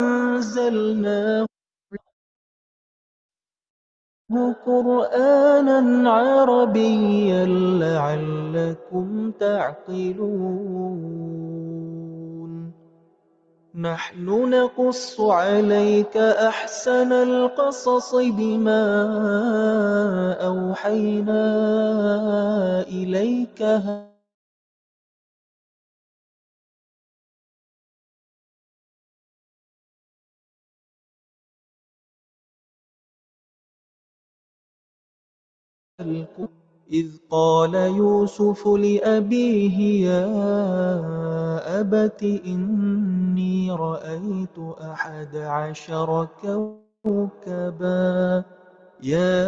أنزلناه قرآنا عربيا لعلكم تعقلون نحن نقص عليك أحسن القصص بما أوحينا إليك إذ قال يوسف لأبيه يا أبت إني رأيت 11 كوكبا يا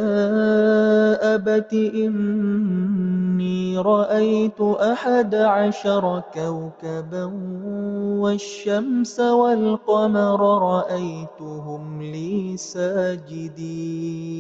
أبت إني رأيت 11 كوكبا والشمس والقمر رأيتهم لي ساجدين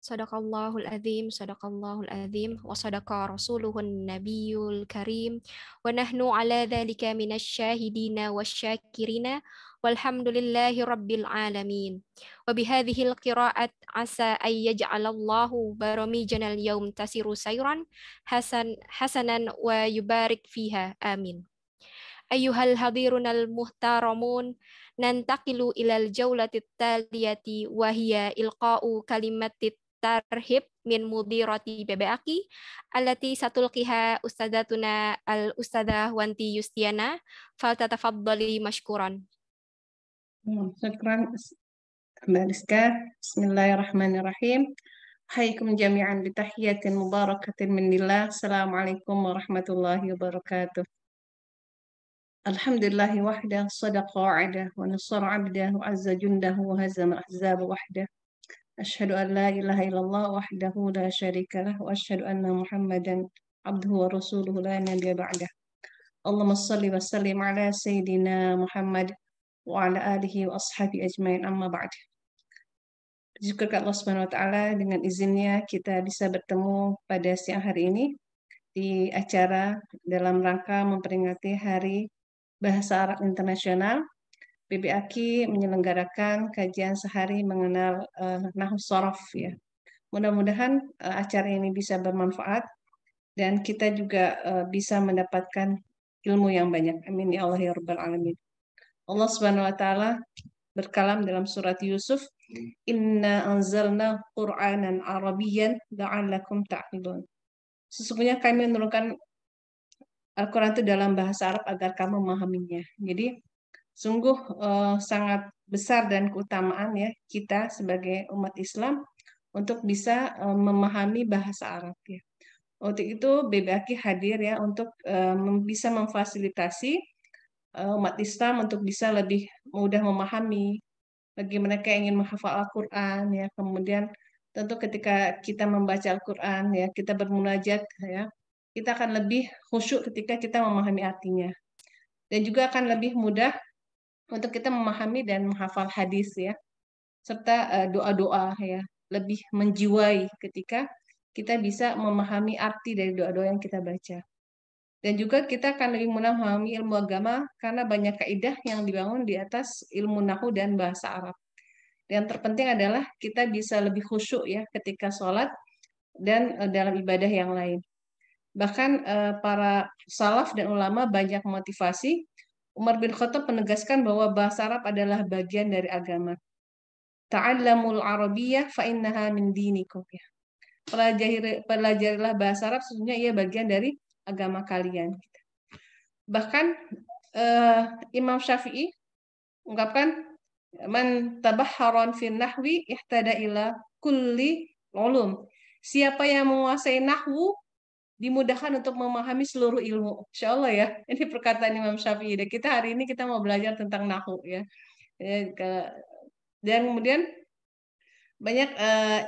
Sadaqallahul azim, sadaqallahul azim, wa sadaqa rasuluhun nabiyul karim, wa nahnu ala dhalika minasyahidina wasyakirina, walhamdulillahi rabbil alamin. Wa bihadhil qira'at asa ay yaj'alallahu baramijanal yawm tasiru sayran hasanan wa yubarik fiha amin. Ayyuhal hadirunal muhtaramun, nantaqilu ilal jawlatit taliyati wa hiya ilqa'u kalimatit tarhib min mudirati BBAKI allati satulqiha ustadzatuna al ustadzah Wanti Yustiana faltatafaddali mashkuran. Syukran Mbak Rizka. Bismillahirrahmanirrahim. Hayyakum jami'an bitahiyatin mubarakatin minillah. Assalamualaikum warahmatullahi wabarakatuh. Alhamdulillahi wahdah, sadaqa wa'adah, wa nasara abdah, wa azza jundah, wa hazama ahzaba wahdah. Ashhadu an la ilaha illallah wahdahu la syarika lah, wa ashhadu anna Muhammadan abduhu wa rasuluhu la nabiyya ba'dah. Allahumma salli wa sallim ala sayyidina Muhammad wa ala alihi wa ashabi ajmain amma ba'd. Syukur ke Allah Subhanahu wa taala, dengan izinnya kita bisa bertemu pada siang hari ini di acara dalam rangka memperingati Hari Bahasa Arab Internasional. BBAKI menyelenggarakan kajian sehari mengenal Nahwu Shorof ya. Mudah-mudahan acara ini bisa bermanfaat dan kita juga bisa mendapatkan ilmu yang banyak. Amin ya Allah ya rabbal alamin. Allah Subhanahu wa taala berkalam dalam surat Yusuf, Inna anzalna Qur'anan Arabiyyan la'allakum ta'qilun. Sesungguhnya kami menurunkan Al-Quran itu dalam bahasa Arab agar kamu memahaminya. Jadi sungguh sangat besar dan keutamaan ya kita sebagai umat Islam untuk bisa memahami bahasa Arab ya. Untuk itu BBAKI hadir ya untuk bisa memfasilitasi umat Islam untuk bisa lebih mudah memahami bagi mereka yang ingin menghafal Al-Quran ya. Kemudian tentu ketika kita membaca Al-Quran ya, kita bermunajat ya, kita akan lebih khusyuk ketika kita memahami artinya. Dan juga akan lebih mudah untuk kita memahami dan menghafal hadis ya, serta doa-doa ya, lebih menjiwai ketika kita bisa memahami arti dari doa-doa yang kita baca. Dan juga kita akan lebih mudah memahami ilmu agama karena banyak kaidah yang dibangun di atas ilmu nahwu dan bahasa Arab. Dan terpenting adalah kita bisa lebih khusyuk ya ketika sholat dan dalam ibadah yang lain. Bahkan para salaf dan ulama banyak motivasi. Umar bin Khattab menegaskan bahwa bahasa Arab adalah bagian dari agama. Ta'allamul Arabiyyah fa innaha min dinikum ya. Pelajarilah bahasa Arab, sesungguhnya ia bagian dari agama kalian. Bahkan Imam Syafi'i ungkapkan man tabahharon fin nahwi ihtada ila kulli ulum. Siapa yang menguasai nahwu dimudahkan untuk memahami seluruh ilmu. Insya Allah ya. Ini perkataan Imam Syafi'i. Dan kita hari ini kita mau belajar tentang nahwu ya. Dan kemudian banyak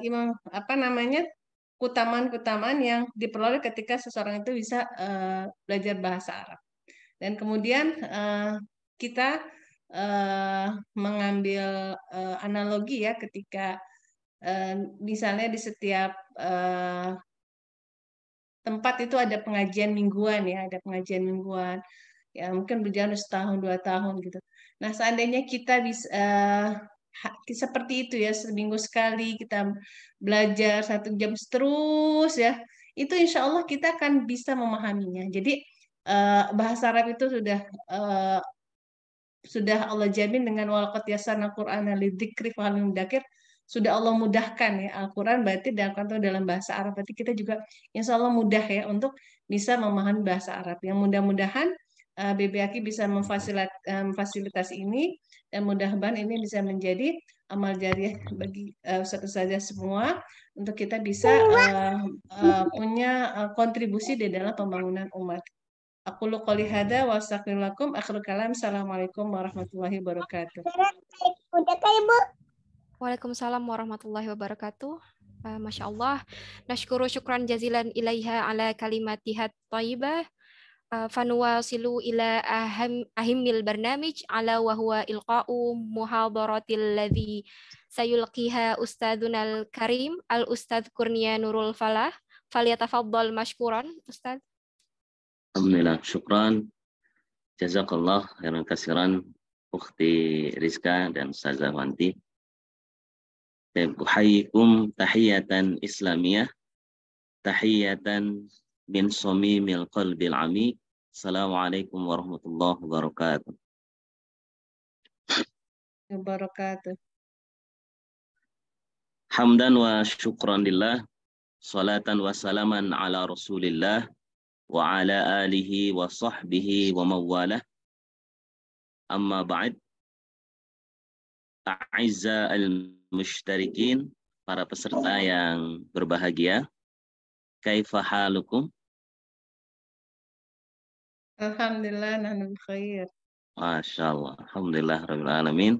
imam apa namanya keutamaan-keutamaan yang diperoleh ketika seseorang itu bisa belajar bahasa Arab. Dan kemudian kita mengambil analogi ya ketika Misalnya di setiap tempat itu ada pengajian mingguan ya, ada pengajian mingguan. Ya mungkin berjalan setahun 2 tahun gitu. Nah seandainya kita bisa seperti itu ya, seminggu sekali kita belajar 1 jam terus ya, itu insya Allah kita akan bisa memahaminya. Jadi bahasa Arab itu sudah Allah jamin dengan walaqad yassarnal Qur'ana lidzikri fahal mudzakir, sudah Allah mudahkan ya Al-Quran, berarti dalam bahasa Arab, berarti kita juga insya Allah mudah ya untuk bisa memahami bahasa Arab. Yang mudah-mudahan BBAKI bisa memfasilitasi ini, dan mudah-mudahan ini bisa menjadi amal jariah bagi ustaz-ustazah semua untuk kita bisa punya kontribusi di dalam pembangunan umat. Aku lu qouli hada wa astaghfirullakum akhirul kalam. Assalamualaikum warahmatullahi wabarakatuh. Udah kak Ibu? Waalaikumsalam warahmatullahi wabarakatuh. Masya Allah. Nashkuru syukran jazilan ilaiha ala kalimatihat thayyibah. Fanuwasilu ila ahimil barnamij ala wa huwa ilqa'u muhadaratil ladzi sayulqiha ustadzunal karim al ustadz Kurnia Nurul Falah. Falyatafaddal mashkuran Ustadz. Alhamdulillah, syukran. Jazakallah khairan katsiran Ukhti Rizka dan Ustazah Wanti. Uhayyikum tahiyatan islamiyah, tahiyatan min somimil qalbil amik. Assalamualaikum warahmatullahi wabarakatuh. Wabarakatuh. Hamdan wa syukran lillah, salatan wa salaman ala rasulillah, wa ala alihi wa sahbihi wa mawalah. Amma ba'd. A'izza al-mushtarikin, para peserta yang berbahagia. Kaifa halukum? Alhamdulillah nahnu bikhair. Masya Allah. Alhamdulillah rabbil alamin.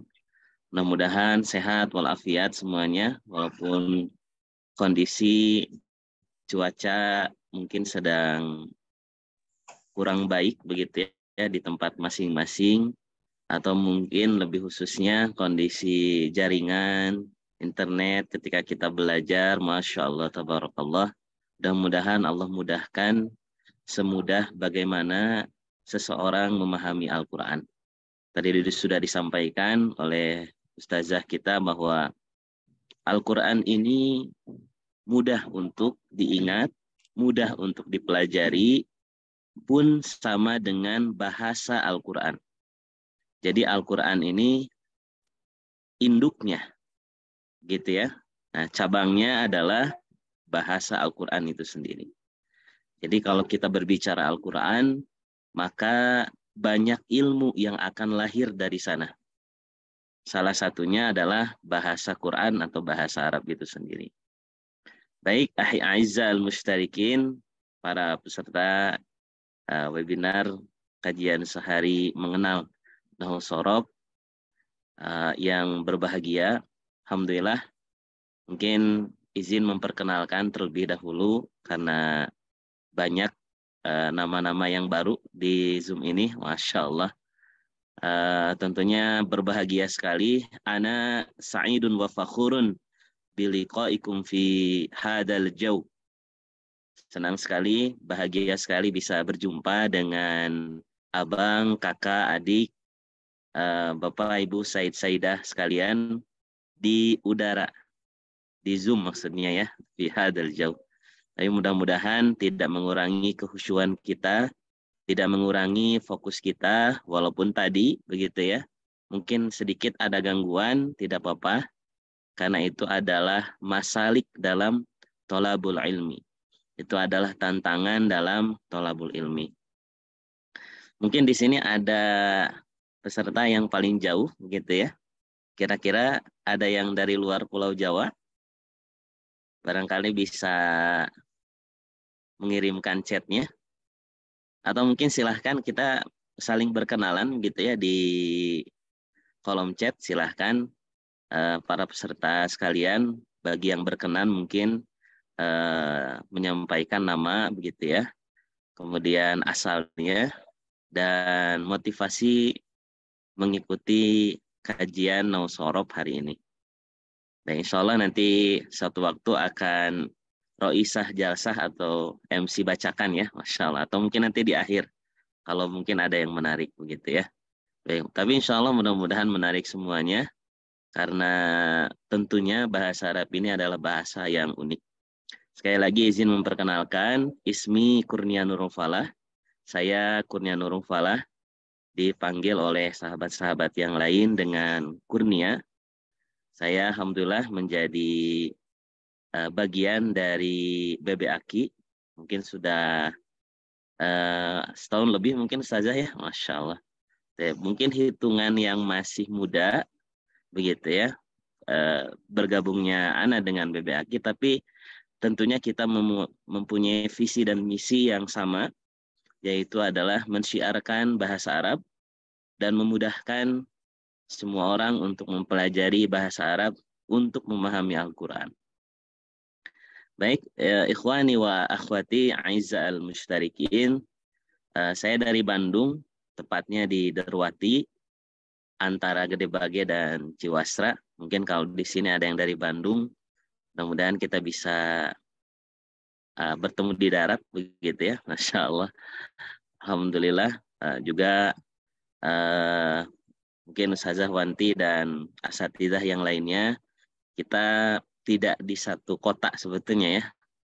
Mudah-mudahan sehat walafiat semuanya, walaupun kondisi cuaca mungkin sedang kurang baik begitu ya di tempat masing-masing, atau mungkin lebih khususnya kondisi jaringan internet ketika kita belajar. Masya Allah tabarakallah. Mudah-mudahan Allah mudahkan semudah bagaimana seseorang memahami Al-Quran. Tadi sudah disampaikan oleh Ustazah kita bahwa Al-Quran ini mudah untuk diingat, mudah untuk dipelajari, pun sama dengan bahasa Al-Quran. Jadi Al-Quran ini induknya, gitu ya. Nah, cabangnya adalah bahasa Al-Quran itu sendiri. Jadi kalau kita berbicara Al-Quran, maka banyak ilmu yang akan lahir dari sana. Salah satunya adalah bahasa Quran atau bahasa Arab itu sendiri. Baik, ahi a'izzal mushtarikin, para peserta webinar kajian sehari mengenal Nahwu Shorof yang berbahagia. Alhamdulillah, mungkin izin memperkenalkan terlebih dahulu karena banyak nama-nama yang baru di Zoom ini, Masya Allah. Tentunya berbahagia sekali. Ana sa'idun wa fakhurun biliqaikum fi hadal jaw. Senang sekali, bahagia sekali bisa berjumpa dengan abang, kakak, adik, Bapak, Ibu, Said, Saidah sekalian di udara, di Zoom maksudnya ya, fi hadal jaw. Tapi mudah-mudahan tidak mengurangi kekhusyuan kita, tidak mengurangi fokus kita, walaupun tadi begitu ya, mungkin sedikit ada gangguan, tidak apa-apa, karena itu adalah masalik dalam tholabul ilmi. Itu adalah tantangan dalam tholabul ilmi. Mungkin di sini ada peserta yang paling jauh, begitu ya. Kira-kira ada yang dari luar Pulau Jawa? Barangkali bisa mengirimkan chatnya. Atau mungkin silahkan kita saling berkenalan gitu ya di kolom chat. Silahkan para peserta sekalian, bagi yang berkenan mungkin menyampaikan nama begitu ya, kemudian asalnya dan motivasi mengikuti kajian Nahwu Shorof hari ini. Dan insya Allah nanti suatu waktu akan roisah jalsah atau MC bacakan ya, Masya Allah. Atau mungkin nanti di akhir, kalau mungkin ada yang menarik begitu ya. Baik, tapi insya Allah mudah-mudahan menarik semuanya, karena tentunya bahasa Arab ini adalah bahasa yang unik. Sekali lagi izin memperkenalkan, Ismi Kurnia Nurul Falah. Saya Kurnia Nurul Falah, dipanggil oleh sahabat-sahabat yang lain dengan Kurnia. Saya alhamdulillah menjadi bagian dari BBAKI, mungkin sudah setahun lebih mungkin saja ya, Masya Allah. Mungkin hitungan yang masih muda, begitu ya, bergabungnya Ana dengan BBAKI, tapi tentunya kita mempunyai visi dan misi yang sama, yaitu adalah mensyiarkan bahasa Arab dan memudahkan semua orang untuk mempelajari bahasa Arab untuk memahami Al-Quran. Baik, ikhwani wa akhwati aizza al-mushtarikin, saya dari Bandung, tepatnya di Derwati, antara Gede Bage dan Ciwasra. Mungkin kalau di sini ada yang dari Bandung, mudah-mudahan kita bisa bertemu di darat, begitu ya, Masya Allah. Alhamdulillah, juga mungkin Ustazah Wanti dan asatidzah yang lainnya, kita tidak di satu kota sebetulnya ya,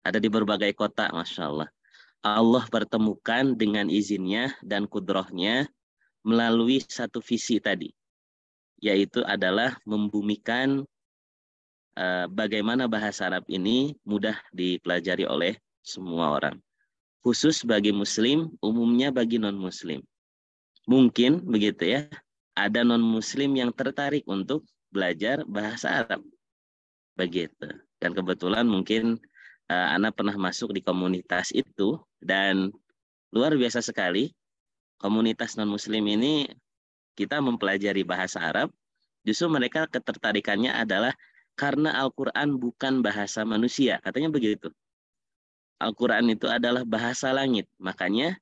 ada di berbagai kota, Masya Allah. Allah pertemukan dengan izinnya dan kudrohnya melalui satu visi tadi, yaitu adalah membumikan bagaimana bahasa Arab ini mudah dipelajari oleh semua orang. Khusus bagi Muslim, umumnya bagi non-Muslim. Mungkin begitu ya, ada non-Muslim yang tertarik untuk belajar bahasa Arab. Begitu. Dan kebetulan mungkin Ana pernah masuk di komunitas itu, dan luar biasa sekali. Komunitas non-Muslim ini kita mempelajari bahasa Arab, justru mereka ketertarikannya adalah karena Al-Quran bukan bahasa manusia. Katanya begitu. Al-Quran itu adalah bahasa langit. Makanya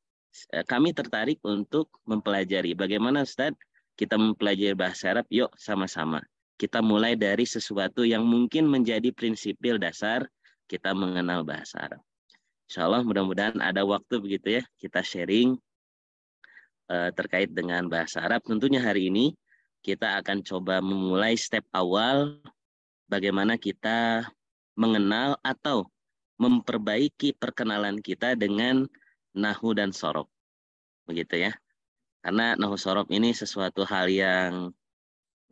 kami tertarik untuk mempelajari. Bagaimana Ustadz kita mempelajari bahasa Arab? Yuk sama-sama. Kita mulai dari sesuatu yang mungkin menjadi prinsipil dasar kita mengenal bahasa Arab. Insya Allah mudah-mudahan ada waktu begitu ya, kita sharing terkait dengan bahasa Arab. Tentunya hari ini kita akan coba memulai step awal bagaimana kita mengenal atau memperbaiki perkenalan kita dengan Nahwu dan Shorob. Begitu ya. Karena Nahwu Shorob ini sesuatu hal yang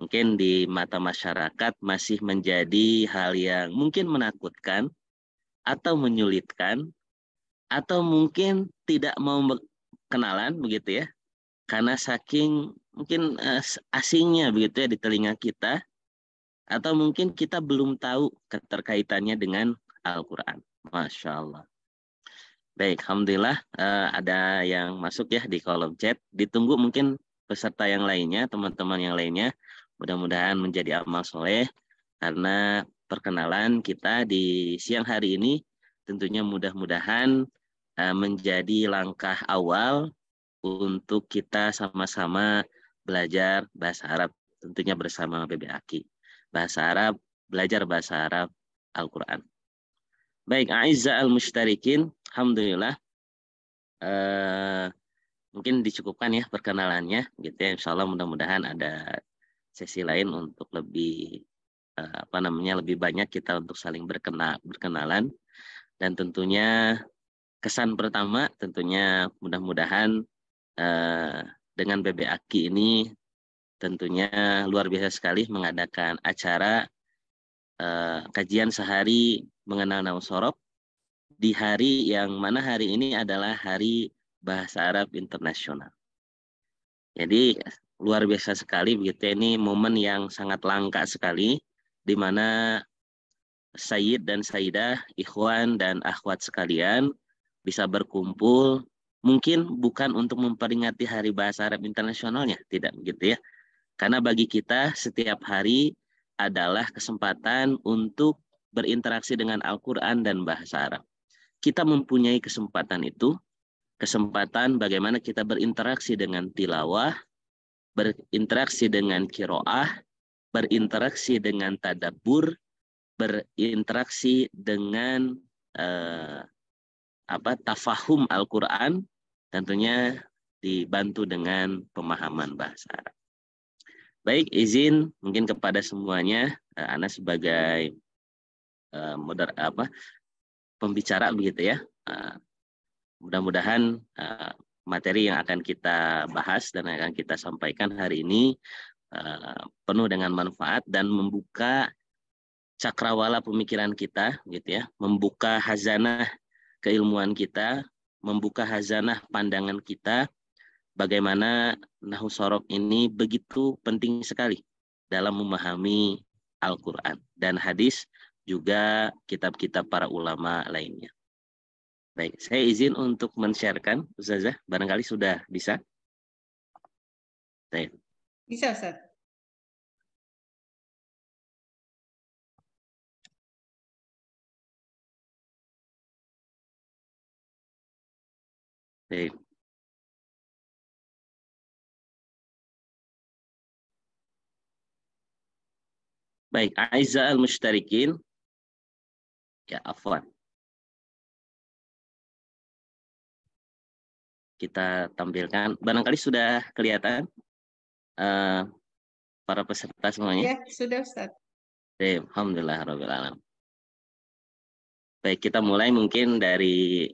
mungkin di mata masyarakat masih menjadi hal yang mungkin menakutkan atau menyulitkan atau mungkin tidak mau kenalan begitu ya. Karena saking mungkin asingnya begitu ya di telinga kita, atau mungkin kita belum tahu keterkaitannya dengan Al-Quran. Masya Allah. Baik, alhamdulillah ada yang masuk ya di kolom chat. Ditunggu mungkin peserta yang lainnya, teman-teman yang lainnya. Mudah-mudahan menjadi amal soleh, karena perkenalan kita di siang hari ini tentunya mudah-mudahan menjadi langkah awal untuk kita sama-sama belajar bahasa Arab, tentunya bersama BBAKI. Bahasa Arab, belajar bahasa Arab Al-Quran. Baik, a'izza al-mushtarikin, alhamdulillah. Mungkin dicukupkan ya perkenalannya, gitu ya. Insya Allah mudah-mudahan ada sesi lain untuk lebih lebih banyak kita untuk saling berkenalan. Dan tentunya kesan pertama, tentunya mudah-mudahan dengan BBAKI ini tentunya luar biasa sekali mengadakan acara kajian sehari mengenal Nahwu Shorob di hari yang mana hari ini adalah Hari Bahasa Arab Internasional. Jadi luar biasa sekali begitu. Ini momen yang sangat langka sekali di mana Sayyid dan Sayyidah, ikhwan dan akhwat sekalian bisa berkumpul, mungkin bukan untuk memperingati Hari Bahasa Arab Internasionalnya, tidak begitu ya. Karena bagi kita setiap hari adalah kesempatan untuk berinteraksi dengan Al-Quran dan bahasa Arab. Kita mempunyai kesempatan itu, kesempatan bagaimana kita berinteraksi dengan tilawah, berinteraksi dengan qiraah, berinteraksi dengan tadabbur, berinteraksi dengan tafahum Al-Quran, tentunya dibantu dengan pemahaman bahasa Arab. Baik, izin mungkin kepada semuanya, Ana sebagai pembicara begitu ya. Mudah-mudahan materi yang akan kita bahas dan akan kita sampaikan hari ini penuh dengan manfaat dan membuka cakrawala pemikiran kita, gitu ya, membuka khazanah keilmuan kita, membuka khazanah pandangan kita. Bagaimana Nahwu Shorof ini begitu penting sekali dalam memahami Al-Quran dan hadis, juga kitab-kitab para ulama lainnya. Baik, saya izin untuk men-sharekan, Ustazah, barangkali sudah bisa? Baik. Bisa, Ustaz. Baik. Baik, Aiza al-Mushtarikin. Ya, afwan. Kita tampilkan. Barangkali sudah kelihatan para peserta semuanya? Ya, sudah, Ustaz. Baik, alhamdulillah. Baik, kita mulai mungkin dari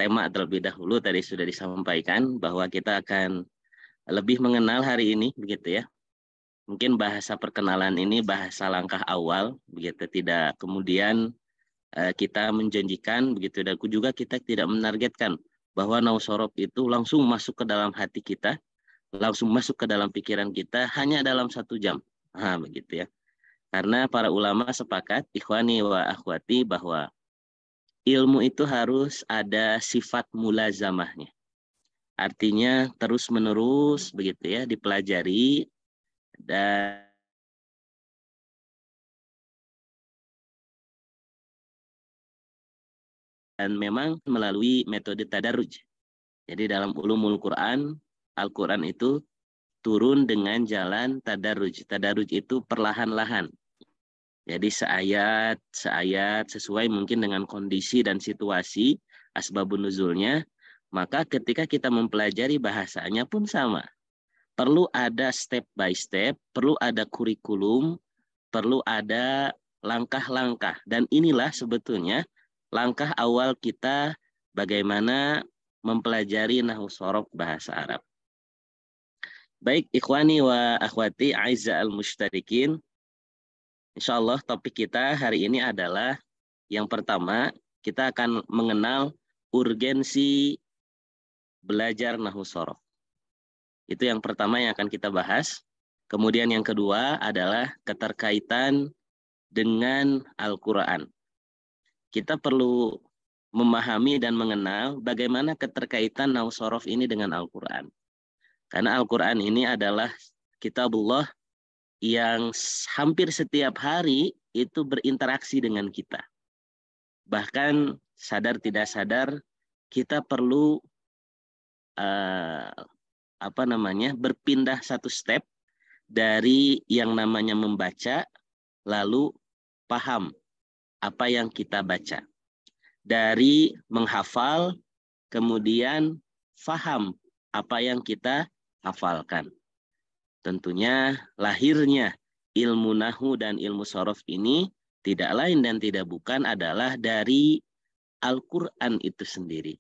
tema terlebih dahulu. Tadi sudah disampaikan bahwa kita akan lebih mengenal hari ini, begitu ya. Mungkin bahasa perkenalan ini bahasa langkah awal, begitu, tidak kemudian kita menjanjikan, begitu, dan juga kita tidak menargetkan bahwa Nahwu Shorof itu langsung masuk ke dalam hati kita, langsung masuk ke dalam pikiran kita hanya dalam 1 jam. Begitu ya. Karena para ulama sepakat, ikhwani wa akhwati, bahwa ilmu itu harus ada sifat mulazamahnya. Artinya terus-menerus, begitu ya, dipelajari. Dan memang melalui metode tadarruj. Jadi dalam ulumul Quran, Al-Quran itu turun dengan jalan tadarruj. Tadarruj itu perlahan-lahan. Jadi seayat sesuai mungkin dengan kondisi dan situasi asbabun nuzulnya. Maka ketika kita mempelajari bahasanya pun sama. Perlu ada step by step, perlu ada kurikulum, perlu ada langkah-langkah. Dan inilah sebetulnya langkah awal kita bagaimana mempelajari Nahwu Shorof bahasa Arab. Baik, ikhwani wa akhwati Aiza al-Mushtarikin. Insyaallah topik kita hari ini adalah yang pertama, kita akan mengenal urgensi belajar Nahwu Shorof. Itu yang pertama yang akan kita bahas. Kemudian yang kedua adalah keterkaitan dengan Al-Quran. Kita perlu memahami dan mengenal bagaimana keterkaitan Nahwu Shorof ini dengan Al-Quran. Karena Al-Quran ini adalah kitabullah yang hampir setiap hari itu berinteraksi dengan kita. Bahkan sadar tidak sadar kita perlu berpindah 1 step dari yang namanya membaca lalu paham apa yang kita baca. Dari menghafal kemudian faham apa yang kita hafalkan. Tentunya lahirnya ilmu nahwu dan ilmu shorof ini tidak lain dan tidak bukan adalah dari Al-Quran itu sendiri.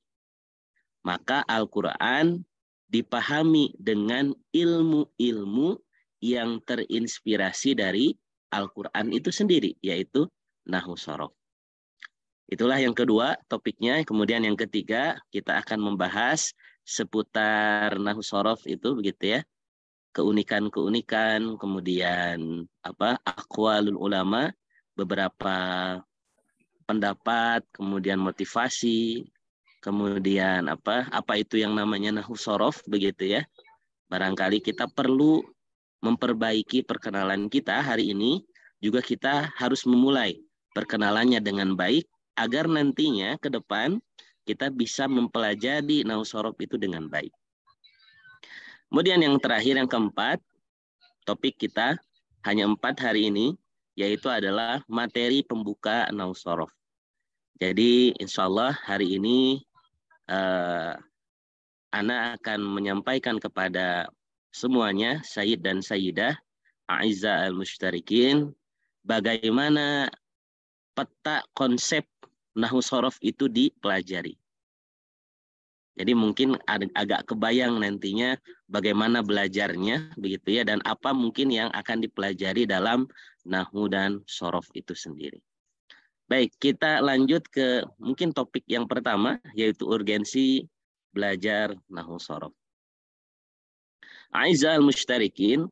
Maka Al-Quran dipahami dengan ilmu-ilmu yang terinspirasi dari Al-Quran itu sendiri, yaitu Nahwu Shorof. Itulah yang kedua topiknya. Kemudian yang ketiga, kita akan membahas seputar Nahwu Shorof itu, begitu ya. Keunikan-keunikan, kemudian aqwalul ulama, beberapa pendapat, kemudian motivasi, kemudian apa itu yang namanya Nahwu Shorof, begitu ya. Barangkali kita perlu memperbaiki perkenalan kita hari ini. Juga kita harus memulai perkenalannya dengan baik agar nantinya ke depan kita bisa mempelajari Nahwu Shorof itu dengan baik. Kemudian yang terakhir, yang keempat, topik kita hanya 4 hari ini. yaitu adalah materi pembuka nahwu shorof. Jadi insya Allah hari ini Ana akan menyampaikan kepada semuanya, Sayyid dan Sayyidah, A'izza al-Mushtarikin, bagaimana peta konsep nahwu shorof itu dipelajari. Jadi mungkin agak kebayang nantinya bagaimana belajarnya, begitu ya, dan apa mungkin yang akan dipelajari dalam nahwu dan shorof itu sendiri. Baik, kita lanjut ke mungkin topik yang pertama, yaitu urgensi belajar nahwu shorof. A'izza al-Mushtarikin,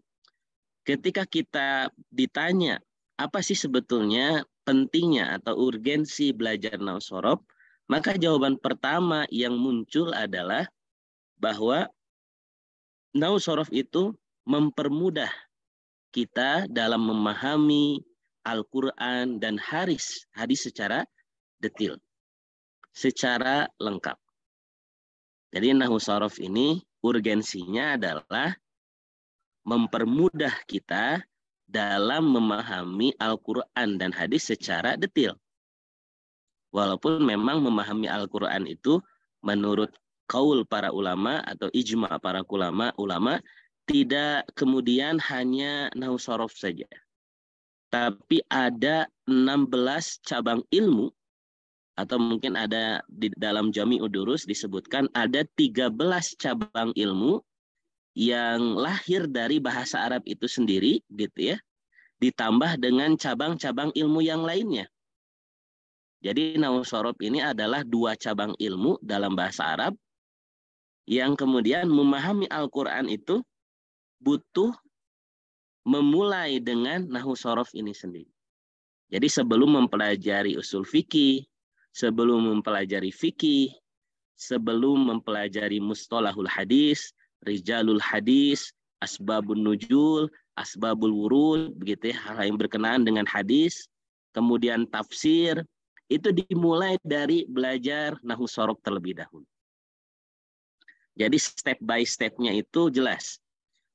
ketika kita ditanya apa sih sebetulnya pentingnya atau urgensi belajar nahwu shorof, maka jawaban pertama yang muncul adalah bahwa nahwu shorof itu mempermudah kita dalam memahami Al-Quran dan hadis secara detail, secara lengkap. Jadi nahwu shorof ini urgensinya adalah mempermudah kita dalam memahami Al-Quran dan hadis secara detail. Walaupun memang memahami Al-Quran itu menurut kaul para ulama atau ijma para ulama tidak kemudian hanya nahwu shorof saja. Tapi ada 16 cabang ilmu, atau mungkin ada di dalam Jami'ud Durus disebutkan ada 13 cabang ilmu yang lahir dari bahasa Arab itu sendiri, gitu ya, ditambah dengan cabang-cabang ilmu yang lainnya. Jadi nahwu shorof ini adalah 2 cabang ilmu dalam bahasa Arab yang kemudian memahami Al-Quran itu butuh memulai dengan nahwu shorof ini sendiri. Jadi sebelum mempelajari usul fikih, sebelum mempelajari fikih, sebelum mempelajari mustalahul hadis, rijalul hadis, asbabun nuzul, asbabul wurud, begitu ya, hal yang berkenaan dengan hadis, kemudian tafsir, itu dimulai dari belajar nahwu shorof terlebih dahulu. Jadi step by step-nya itu jelas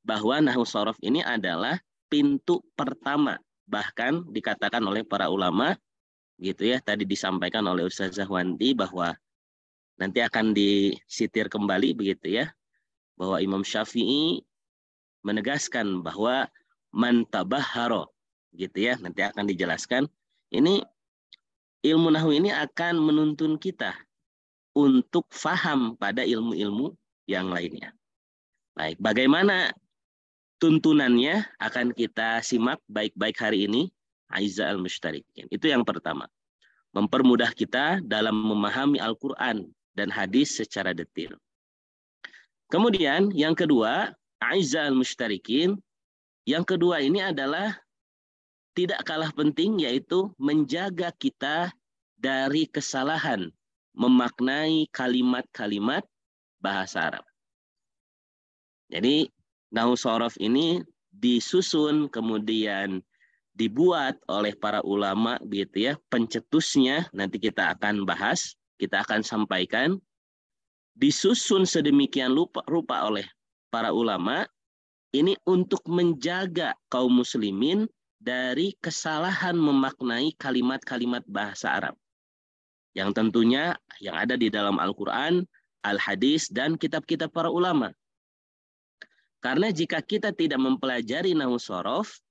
bahwa nahwu shorof ini adalah pintu pertama, bahkan dikatakan oleh para ulama, gitu ya, tadi disampaikan oleh Ustazah Wanti bahwa nanti akan disitir kembali, begitu ya, bahwa Imam Syafi'i menegaskan bahwa man tabahharo, gitu ya, nanti akan dijelaskan. Ini ilmu nahwu ini akan menuntun kita untuk faham pada ilmu-ilmu yang lainnya. Baik, bagaimana tuntunannya akan kita simak baik-baik hari ini, A'izza al-Mushtarikin. Itu yang pertama. Mempermudah kita dalam memahami Al-Quran dan hadis secara detail. Kemudian yang kedua, A'izza al-Mushtarikin, yang kedua ini adalah tidak kalah penting, yaitu menjaga kita dari kesalahan memaknai kalimat-kalimat bahasa Arab. Jadi nahwu shorof ini disusun kemudian dibuat oleh para ulama, gitu ya, pencetusnya nanti kita akan bahas, kita akan sampaikan, disusun sedemikian rupa oleh para ulama ini untuk menjaga kaum muslimin dari kesalahan memaknai kalimat-kalimat bahasa Arab. Yang tentunya yang ada di dalam Al-Quran, Al-Hadis, dan kitab-kitab para ulama. Karena jika kita tidak mempelajari nahwu shorof,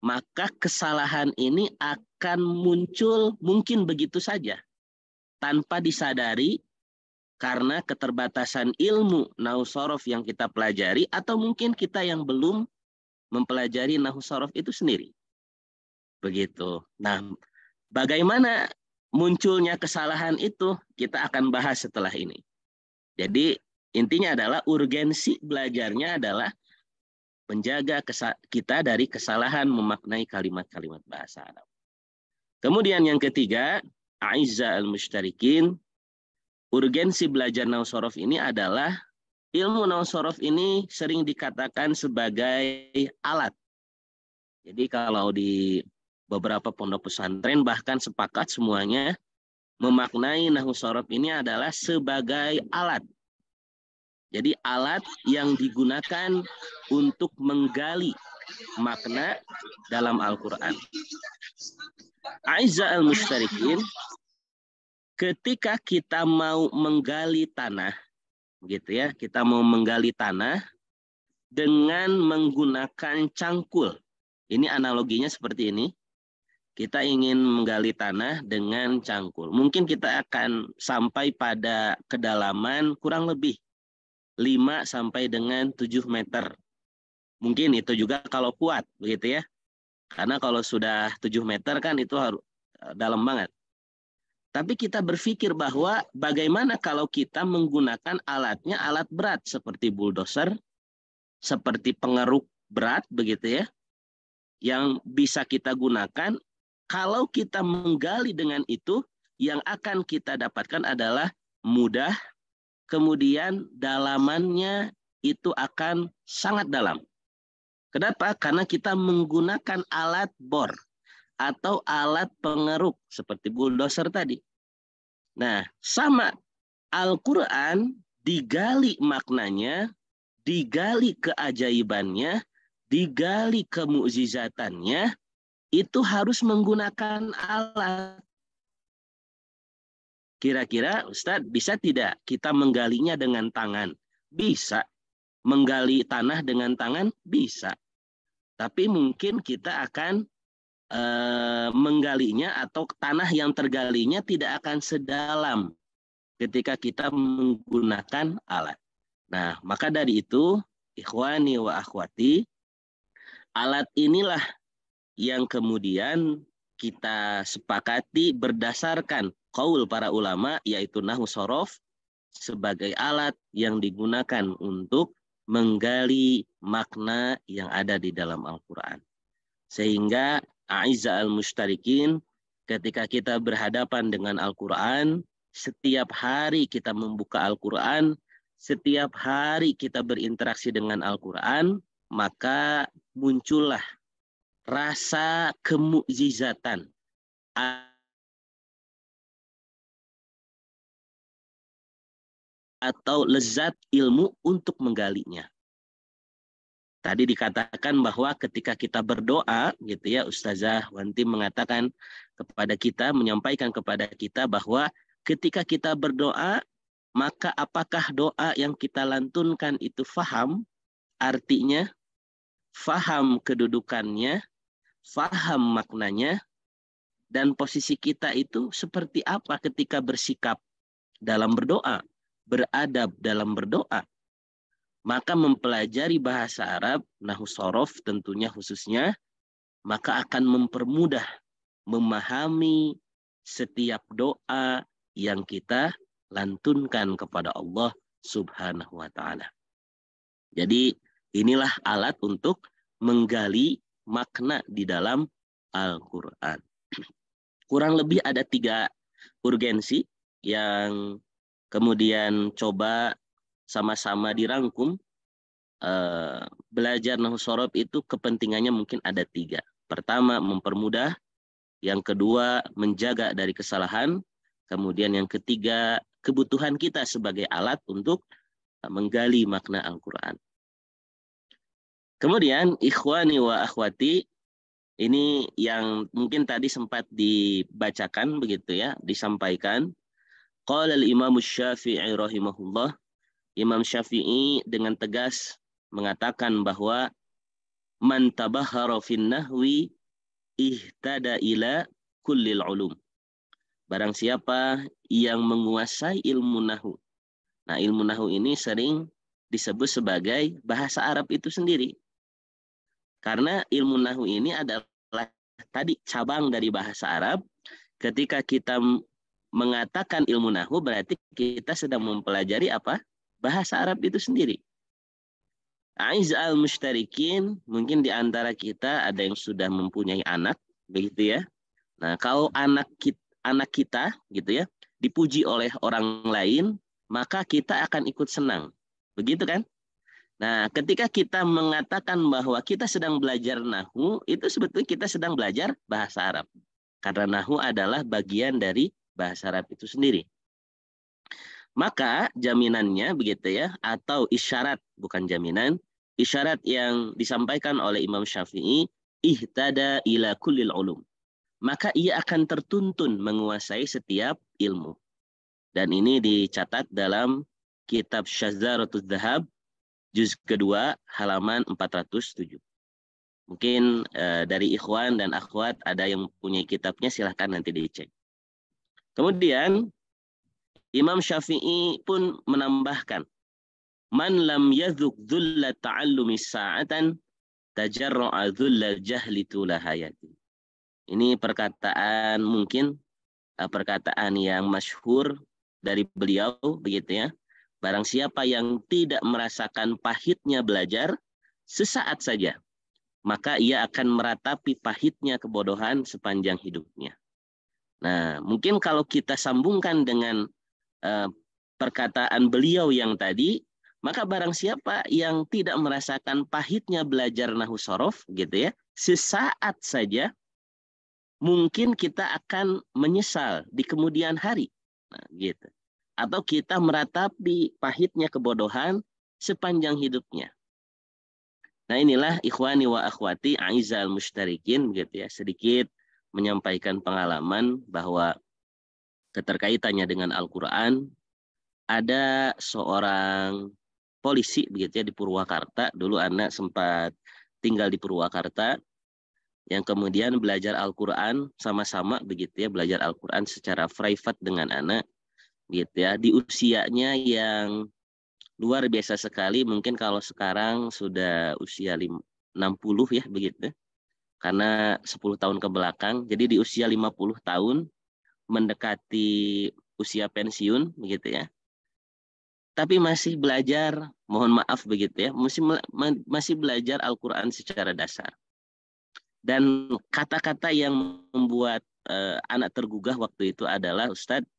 maka kesalahan ini akan muncul mungkin begitu saja, tanpa disadari karena keterbatasan ilmu nahwu shorof yang kita pelajari, atau mungkin kita yang belum mempelajari nahwu shorof itu sendiri. Begitu. Nah, bagaimana munculnya kesalahan itu kita akan bahas setelah ini. Jadi intinya adalah urgensi belajarnya adalah menjaga kita dari kesalahan memaknai kalimat-kalimat bahasa Arab. Kemudian yang ketiga, A'izza al-Mushtarikin, urgensi belajar nahwu shorof ini adalah ilmu nahwu shorof ini sering dikatakan sebagai alat. Jadi kalau di beberapa pondok pesantren bahkan sepakat semuanya memaknai nahwu shorof ini adalah sebagai alat. Jadi alat yang digunakan untuk menggali makna dalam Al-Quran. A'izza'al mushtarikin, ketika kita mau menggali tanah, gitu ya, kita mau menggali tanah dengan menggunakan cangkul. Ini analoginya seperti ini. Kita ingin menggali tanah dengan cangkul. Mungkin kita akan sampai pada kedalaman kurang lebih 5 sampai dengan 7 meter. Mungkin itu juga kalau kuat, begitu ya. Karena kalau sudah 7 meter kan itu harus dalam banget. Tapi kita berpikir bahwa bagaimana kalau kita menggunakan alatnya alat berat seperti bulldozer, seperti pengeruk berat begitu ya, yang bisa kita gunakan. Kalau kita menggali dengan itu, yang akan kita dapatkan adalah mudah, kemudian dalamannya itu akan sangat dalam. Kenapa? Karena kita menggunakan alat bor atau alat pengeruk seperti bulldozer tadi. Nah, sama Al-Quran digali maknanya, digali keajaibannya, digali kemukjizatannya, itu harus menggunakan alat. Kira-kira Ustadz, bisa tidak kita menggalinya dengan tangan? Bisa. Menggali tanah dengan tangan? Bisa. Tapi mungkin kita akan menggalinya atau tanah yang tergalinya tidak akan sedalam ketika kita menggunakan alat. Nah, maka dari itu, ikhwani wa akhwati, alat inilah yang kemudian kita sepakati berdasarkan qaul para ulama, yaitu nahwu shorof, sebagai alat yang digunakan untuk menggali makna yang ada di dalam Al-Quran. Sehingga a'izza'al mushtarikin, ketika kita berhadapan dengan Al-Quran, setiap hari kita membuka Al-Quran, setiap hari kita berinteraksi dengan Al-Quran, maka muncullah rasa kemukjizatan atau lezat ilmu untuk menggalinya. Tadi dikatakan bahwa ketika kita berdoa, gitu ya, Ustazah Wanti mengatakan kepada kita, menyampaikan kepada kita bahwa ketika kita berdoa, maka apakah doa yang kita lantunkan itu faham artinya, faham kedudukannya, faham maknanya, dan posisi kita itu seperti apa ketika bersikap dalam berdoa, beradab dalam berdoa. Maka mempelajari bahasa Arab, nahwu shorof tentunya khususnya, maka akan mempermudah memahami setiap doa yang kita lantunkan kepada Allah Subhanahu wa ta'ala. Jadi inilah alat untuk menggali makna di dalam Al-Quran. Kurang lebih ada 3 urgensi yang kemudian coba sama-sama dirangkum. Belajar nahwu shorof itu kepentingannya mungkin ada 3. Pertama, mempermudah. Yang kedua, menjaga dari kesalahan. Kemudian yang ketiga, kebutuhan kita sebagai alat untuk menggali makna Al-Quran. Kemudian, ikhwani wa akhwati, ini yang mungkin tadi sempat dibacakan begitu ya, disampaikan. Qala al-Imam Syafi'i rahimahullah, Imam Syafi'i dengan tegas mengatakan bahwa man tabahhara fin nahwi ihtada ila kullil ulum. Barang siapa yang menguasai ilmu nahwu. Nah, ilmu nahwu ini sering disebut sebagai bahasa Arab itu sendiri. Karena ilmu nahwu ini adalah tadi cabang dari bahasa Arab. Ketika kita mengatakan ilmu nahwu, berarti kita sedang mempelajari apa? Bahasa Arab itu sendiri. A'izza'al mushtarikin, mungkin di antara kita ada yang sudah mempunyai anak, begitu ya. Nah, kalau anak kita gitu ya, dipuji oleh orang lain, maka kita akan ikut senang. Begitu kan? Nah, ketika kita mengatakan bahwa kita sedang belajar nahwu, itu sebetulnya kita sedang belajar bahasa Arab. Karena nahwu adalah bagian dari bahasa Arab itu sendiri. Maka jaminannya begitu ya, atau isyarat, bukan jaminan, isyarat yang disampaikan oleh Imam Syafi'i, ihtada ila kullil ulum. Maka ia akan tertuntun menguasai setiap ilmu. Dan ini dicatat dalam kitab Syazaratul Dhahab, juz kedua, halaman 407. Mungkin dari ikhwan dan akhwat ada yang punya kitabnya, silahkan nanti dicek. Kemudian Imam Syafi'i pun menambahkan, man lam yadhuk dhulla ta'allumi sa'atan tajarra'a dhulla jahli tula hayati. Ini perkataan mungkin perkataan yang masyhur dari beliau begitu ya. Barang siapa yang tidak merasakan pahitnya belajar sesaat saja, maka ia akan meratapi pahitnya kebodohan sepanjang hidupnya. Nah, mungkin kalau kita sambungkan dengan perkataan beliau yang tadi, maka barang siapa yang tidak merasakan pahitnya belajar nahwu shorof gitu ya, sesaat saja mungkin kita akan menyesal di kemudian hari. Nah, gitu. Atau kita meratapi pahitnya kebodohan sepanjang hidupnya. Nah, inilah ikhwani wa akhwati aizal mushtarikin gitu ya, sedikit menyampaikan pengalaman bahwa keterkaitannya dengan Al-Qur'an. Ada seorang polisi begitu ya di Purwakarta, dulu anak sempat tinggal di Purwakarta, yang kemudian belajar Al-Quran sama-sama begitu ya, belajar Al-Quran secara private dengan anak gitu ya, di usianya yang luar biasa sekali. Mungkin kalau sekarang sudah usia 60 ya begitu, karena 10 tahun ke belakang, jadi di usia 50 tahun mendekati usia pensiun begitu ya, tapi masih belajar, mohon maaf begitu ya, masih belajar Al-Quran secara dasar. Dan kata-kata yang membuat anak tergugah waktu itu adalah Ustadz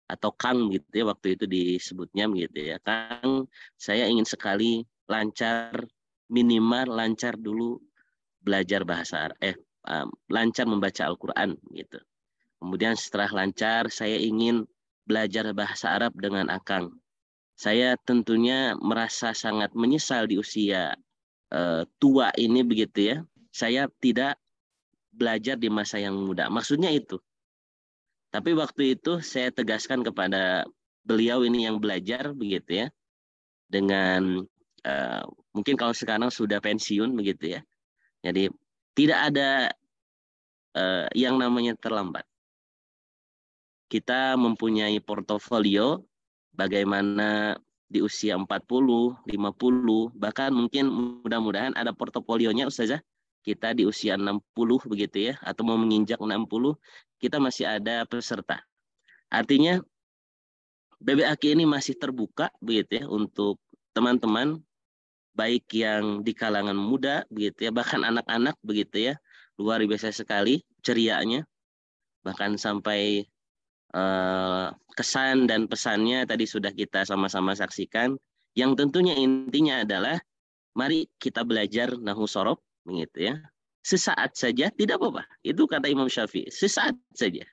atau Kang gitu ya, waktu itu disebutnya gitu ya, Kang, saya ingin sekali lancar, minimal lancar dulu belajar bahasa Arab, lancar membaca Al-Quran gitu. Kemudian setelah lancar, saya ingin belajar bahasa Arab dengan Akang. Saya tentunya merasa sangat menyesal di usia tua ini begitu ya, saya tidak belajar di masa yang muda. Maksudnya itu. Tapi waktu itu saya tegaskan kepada beliau ini yang belajar begitu ya, dengan mungkin kalau sekarang sudah pensiun begitu ya. Jadi tidak ada yang namanya terlambat. Kita mempunyai portofolio bagaimana di usia 40, 50, bahkan mungkin mudah-mudahan ada portofolionya Ustazah. Kita di usia 60 begitu ya, atau mau menginjak 60, kita masih ada peserta. Artinya BBAQ ini masih terbuka begitu ya untuk teman-teman baik yang di kalangan muda begitu ya, bahkan anak-anak begitu ya, luar biasa sekali cerianya, bahkan sampai kesan dan pesannya tadi sudah kita sama-sama saksikan, yang tentunya intinya adalah mari kita belajar nahwu shorof begitu ya, sesaat saja tidak apa-apa, itu kata Imam Syafi'i, sesaat saja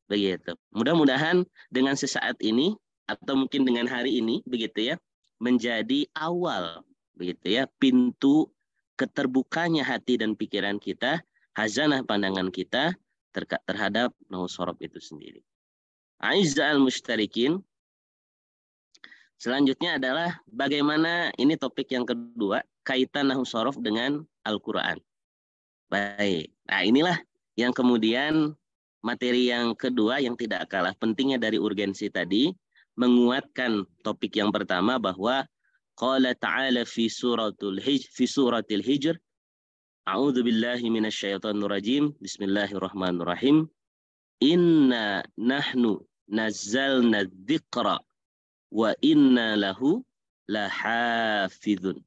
begitu. Mudah-mudahan dengan sesaat ini atau mungkin dengan hari ini begitu ya, menjadi awal begitu ya, pintu keterbukanya hati dan pikiran kita, hazanah pandangan kita terhadap nahwu shorof itu sendiri. A'izzal mushtarikin, selanjutnya adalah bagaimana, ini topik yang kedua, kaitan nahwu shorof dengan Al-Quran. Baik, nah inilah yang kemudian materi yang kedua yang tidak kalah pentingnya dari urgensi tadi, menguatkan topik yang pertama bahwa qala ta'ala fi suratil Hijr, a'udzu billahi minasyaitonir rajim, bismillahirrahmanirrahim, inna nahnu nazzalna dzikra wa inna lahu lahafizun.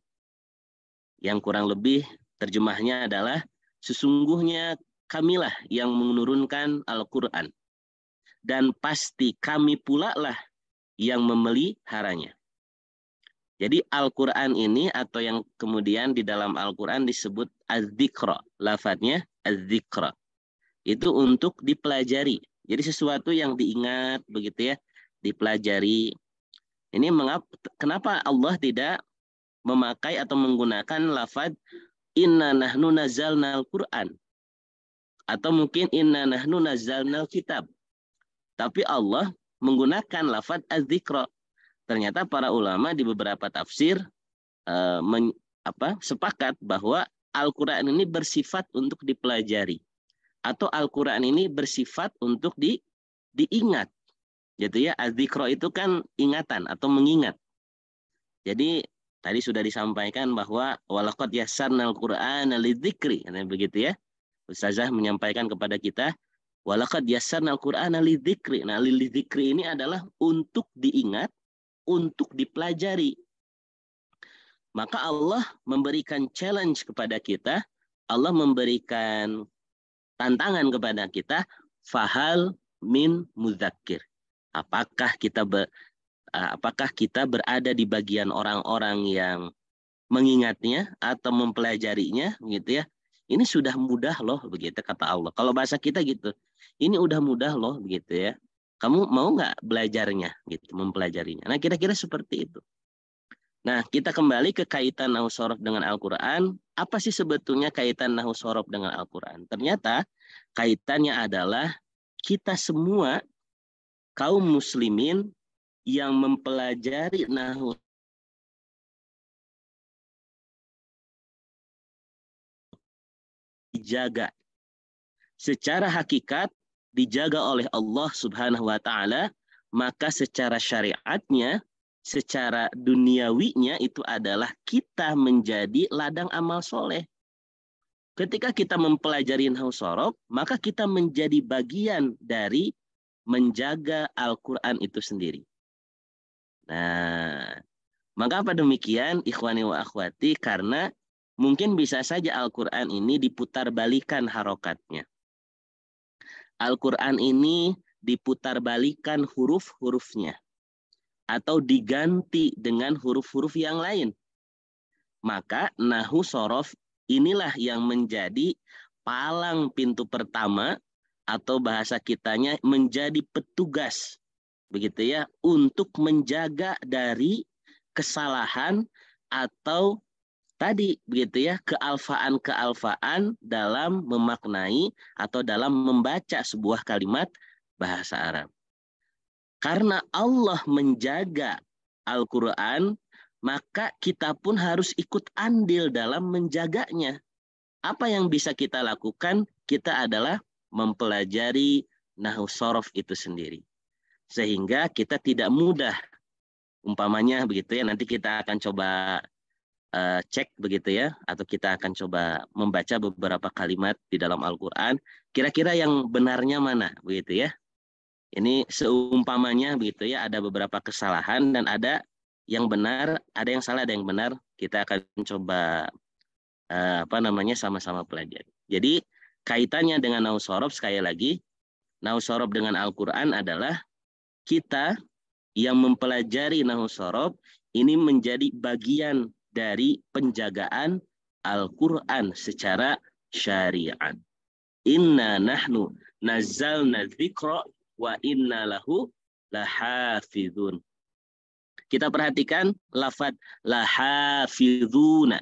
Yang kurang lebih terjemahnya adalah sesungguhnya kamilah yang menurunkan Al-Quran dan pasti kami pula lah yang memeliharanya. Jadi Al-Quran ini atau yang kemudian di dalam Al-Quran disebut az-dzikra, lafadznya az-dzikra, itu untuk dipelajari. Jadi sesuatu yang diingat begitu ya, dipelajari. Ini kenapa Allah tidak memakai atau menggunakan lafaz inna nahnu nazzalnal Qur'an. Atau mungkin inna nahnu nazzalnal kitab. Tapi Allah menggunakan lafaz az-zikra. Ternyata para ulama di beberapa tafsir sepakat bahwa Al-Quran ini bersifat untuk dipelajari. Atau Al-Quran ini bersifat untuk diingat. Gitu ya, az-zikra itu kan ingatan atau mengingat. Jadi tadi sudah disampaikan bahwa walaqad yassarnal Qur'ana lidzikri, begitu ya. Ustazah menyampaikan kepada kita walaqad yassarnal Qur'ana lidzikri. Nah, lidzikri ini adalah untuk diingat, untuk dipelajari. Maka Allah memberikan challenge kepada kita, Allah memberikan tantangan kepada kita, fahal min mudzakir. Apakah kita berada di bagian orang-orang yang mengingatnya atau mempelajarinya, gitu ya? Ini sudah mudah loh, begitu kata Allah. Kalau bahasa kita gitu, ini udah mudah loh, begitu ya. Kamu mau nggak belajarnya, gitu, mempelajarinya? Nah, kira-kira seperti itu. Nah, kita kembali ke kaitan nahwu shorof dengan Al-Quran. Apa sih sebetulnya kaitan nahwu shorof dengan Al-Quran? Ternyata kaitannya adalah kita semua kaum muslimin yang mempelajari nahwu dijaga. Secara hakikat dijaga oleh Allah Subhanahu wa taala, maka secara syariatnya, secara duniawinya itu adalah kita menjadi ladang amal soleh. Ketika kita mempelajari nahwu shorof, maka kita menjadi bagian dari menjaga Al-Quran itu sendiri. Nah, maka apa demikian ikhwani wa akhwati, karena mungkin bisa saja Al-Quran ini diputar balikan harokatnya. Al-Quran ini diputar balikan huruf-hurufnya. Atau diganti dengan huruf-huruf yang lain. Maka nahwu shorof inilah yang menjadi palang pintu pertama, atau bahasa kitanya menjadi petugas, begitu ya, untuk menjaga dari kesalahan atau tadi begitu ya, kealfaan dalam memaknai atau dalam membaca sebuah kalimat bahasa Arab. Karena Allah menjaga Al-Quran, maka kita pun harus ikut andil dalam menjaganya. Apa yang bisa kita lakukan? Kita adalah mempelajari nahwu shorof itu sendiri. Sehingga kita tidak mudah. Umpamanya begitu ya, nanti kita akan coba cek begitu ya, atau kita akan coba membaca beberapa kalimat di dalam Al-Quran. Kira-kira yang benarnya mana? Begitu ya. Ini seumpamanya begitu ya, ada beberapa kesalahan dan ada yang benar, ada yang salah, ada yang benar. Kita akan coba sama-sama pelajari. Jadi kaitannya dengan nahwu shorof, sekali lagi, nahwu shorof dengan Al-Quran adalah kita yang mempelajari nahwu shorof ini menjadi bagian dari penjagaan Al-Quran secara syariat. Inna nahnu nazzalna dzikra wa inna lahu lahafizun. Kita perhatikan lafaz lahafizuna.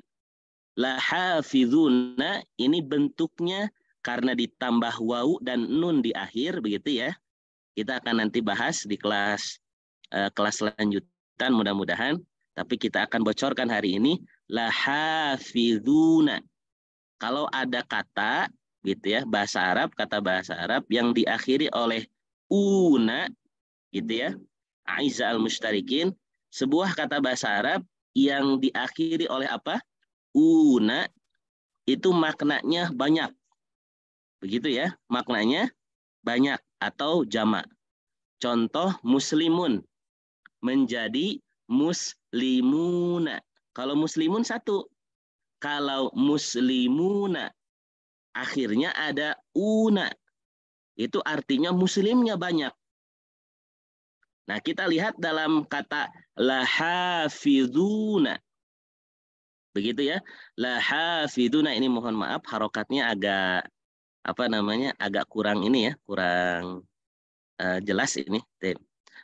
Lahafizuna ini bentuknya karena ditambah wawu dan nun di akhir, begitu ya. Kita akan nanti bahas di kelas lanjutan mudah-mudahan. Tapi kita akan bocorkan hari ini lahafizuna. Kalau ada kata gitu ya, bahasa Arab, kata bahasa Arab yang diakhiri oleh una gitu ya, aiza al-mushtarikin, sebuah kata bahasa Arab yang diakhiri oleh apa? Una, itu maknanya banyak. Begitu ya, maknanya banyak atau jamak. Contoh muslimun menjadi muslimuna. Kalau muslimun satu. Kalau muslimuna akhirnya ada una. Itu artinya muslimnya banyak. Nah, kita lihat dalam kata lahafizuna. Begitu ya. Lahafizuna ini mohon maaf harokatnya agak agak kurang ini ya, kurang jelas ini.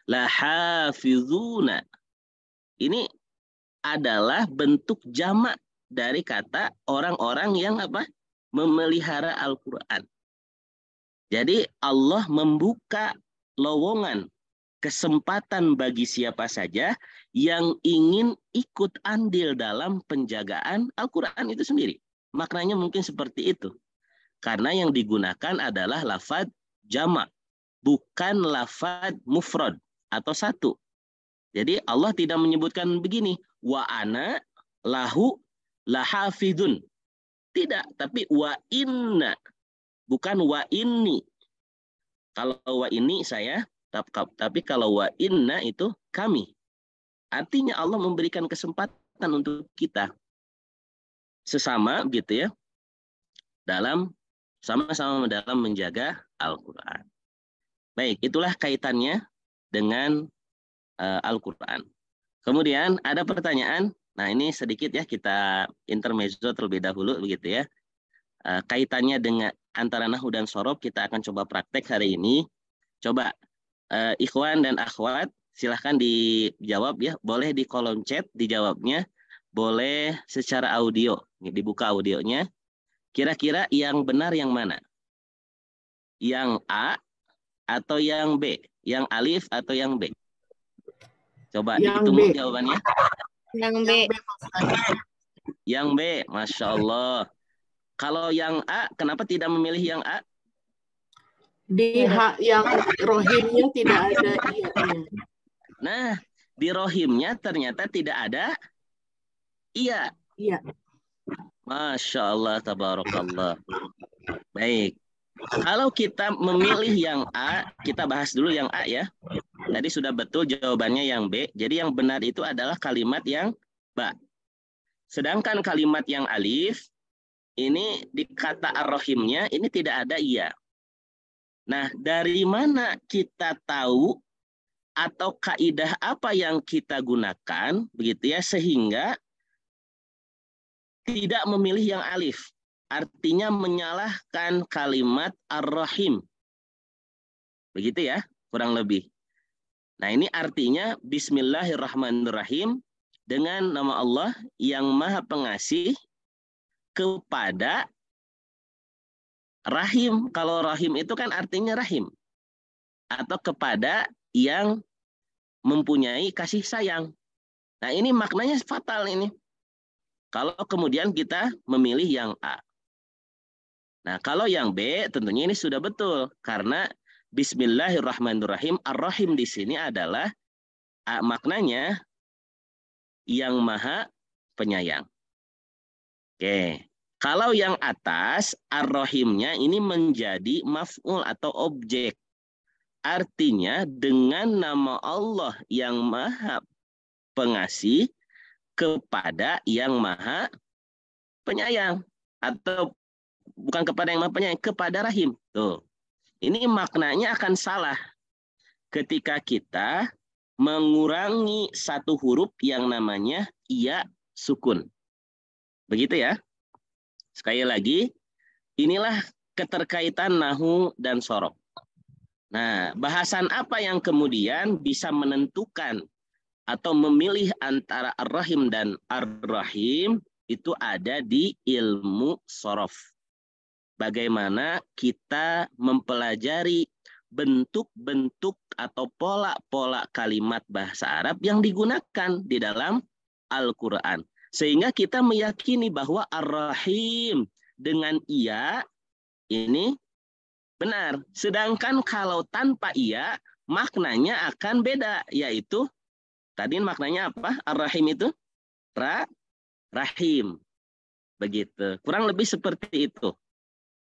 Lahafizuna. Ini adalah bentuk jamak dari kata orang-orang yang apa? Memelihara Al-Quran. Jadi Allah membuka lowongan kesempatan bagi siapa saja yang ingin ikut andil dalam penjagaan Al-Quran itu sendiri. Maknanya mungkin seperti itu. Karena yang digunakan adalah lafaz jamak, bukan lafaz mufrad atau satu. Jadi Allah tidak menyebutkan begini, wa ana lahu lahafidun. Tidak, tapi wa inna, bukan wa inni. Kalau wa ini saya, tapi kalau wa inna itu kami. Artinya Allah memberikan kesempatan untuk kita sesama gitu ya, dalam sama-sama dalam menjaga Al-Quran. Baik, itulah kaitannya dengan Al-Quran. Kemudian ada pertanyaan. Nah, ini sedikit ya kita intermezzo terlebih dahulu begitu ya. Kaitannya dengan antara nahwu dan shorof kita akan coba praktek hari ini. Coba ikhwan dan akhwat silahkan dijawab ya. Boleh di kolom chat dijawabnya. Boleh secara audio. Dibuka audionya. Kira-kira yang benar yang mana? Yang A atau yang B? Yang alif atau yang B? Coba dihitung jawabannya. Yang B. Yang B, Masya Allah. Kalau yang A, kenapa tidak memilih yang A? Di yang rohimnya tidak ada iya-nya. Nah, di rohimnya ternyata tidak ada iya. Iya. Masya Allah, tabarakallah. Baik. Kalau kita memilih yang A, kita bahas dulu yang A ya. Tadi sudah betul jawabannya yang B. Jadi yang benar itu adalah kalimat yang ba. Sedangkan kalimat yang alif, ini di kata ar-rahimnya, ini tidak ada iya. Nah, dari mana kita tahu atau kaidah apa yang kita gunakan, begitu ya, sehingga tidak memilih yang alif. Artinya menyalahkan kalimat ar-rahim. Begitu ya, kurang lebih. Nah, ini artinya Bismillahirrahmanirrahim dengan nama Allah yang Maha Pengasih kepada Rahim. Kalau Rahim itu kan artinya rahim. Atau kepada yang mempunyai kasih sayang. Nah, ini maknanya fatal ini. Kalau kemudian kita memilih yang A. Nah, kalau yang B tentunya ini sudah betul. Karena Bismillahirrahmanirrahim. Ar-Rahim di sini adalah maknanya yang Maha Penyayang. Oke. Kalau yang atas, ar-rahimnya ini menjadi maf'ul atau objek. Artinya dengan nama Allah yang Maha Pengasih kepada yang Maha Penyayang. Atau bukan kepada yang Maha Penyayang, kepada rahim. Tuh. Ini maknanya akan salah ketika kita mengurangi satu huruf yang namanya iya sukun. Begitu ya. Sekali lagi, inilah keterkaitan nahwu dan shorof. Nah, bahasan apa yang kemudian bisa menentukan atau memilih antara ar-rahim dan ar-rahim itu ada di ilmu shorof. Bagaimana kita mempelajari bentuk-bentuk atau pola-pola kalimat bahasa Arab yang digunakan di dalam Al-Quran. Sehingga kita meyakini bahwa ar-rahim dengan iya ini benar. Sedangkan kalau tanpa iya maknanya akan beda. Yaitu tadi maknanya apa? Ar-rahim itu rahim. Begitu. Kurang lebih seperti itu.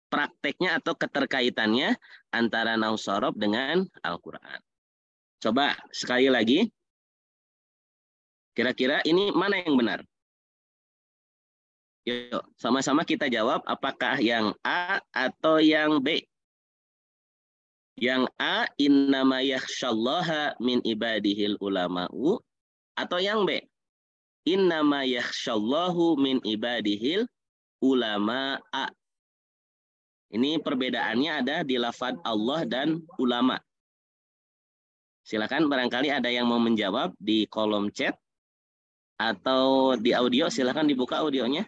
Prakteknya atau keterkaitannya antara nahwu shorof dengan Al-Quran. Coba sekali lagi. Kira-kira ini mana yang benar? Yuk, sama-sama kita jawab apakah yang A atau yang B. Yang A, innama yakhsyallaha min ibadihil ulama'u. Atau yang B, innama yakhsyallahu min ibadihil ulama'a. Ini perbedaannya ada di lafaz Allah dan ulama. Silakan barangkali ada yang mau menjawab di kolom chat. Atau di audio, silahkan dibuka audionya.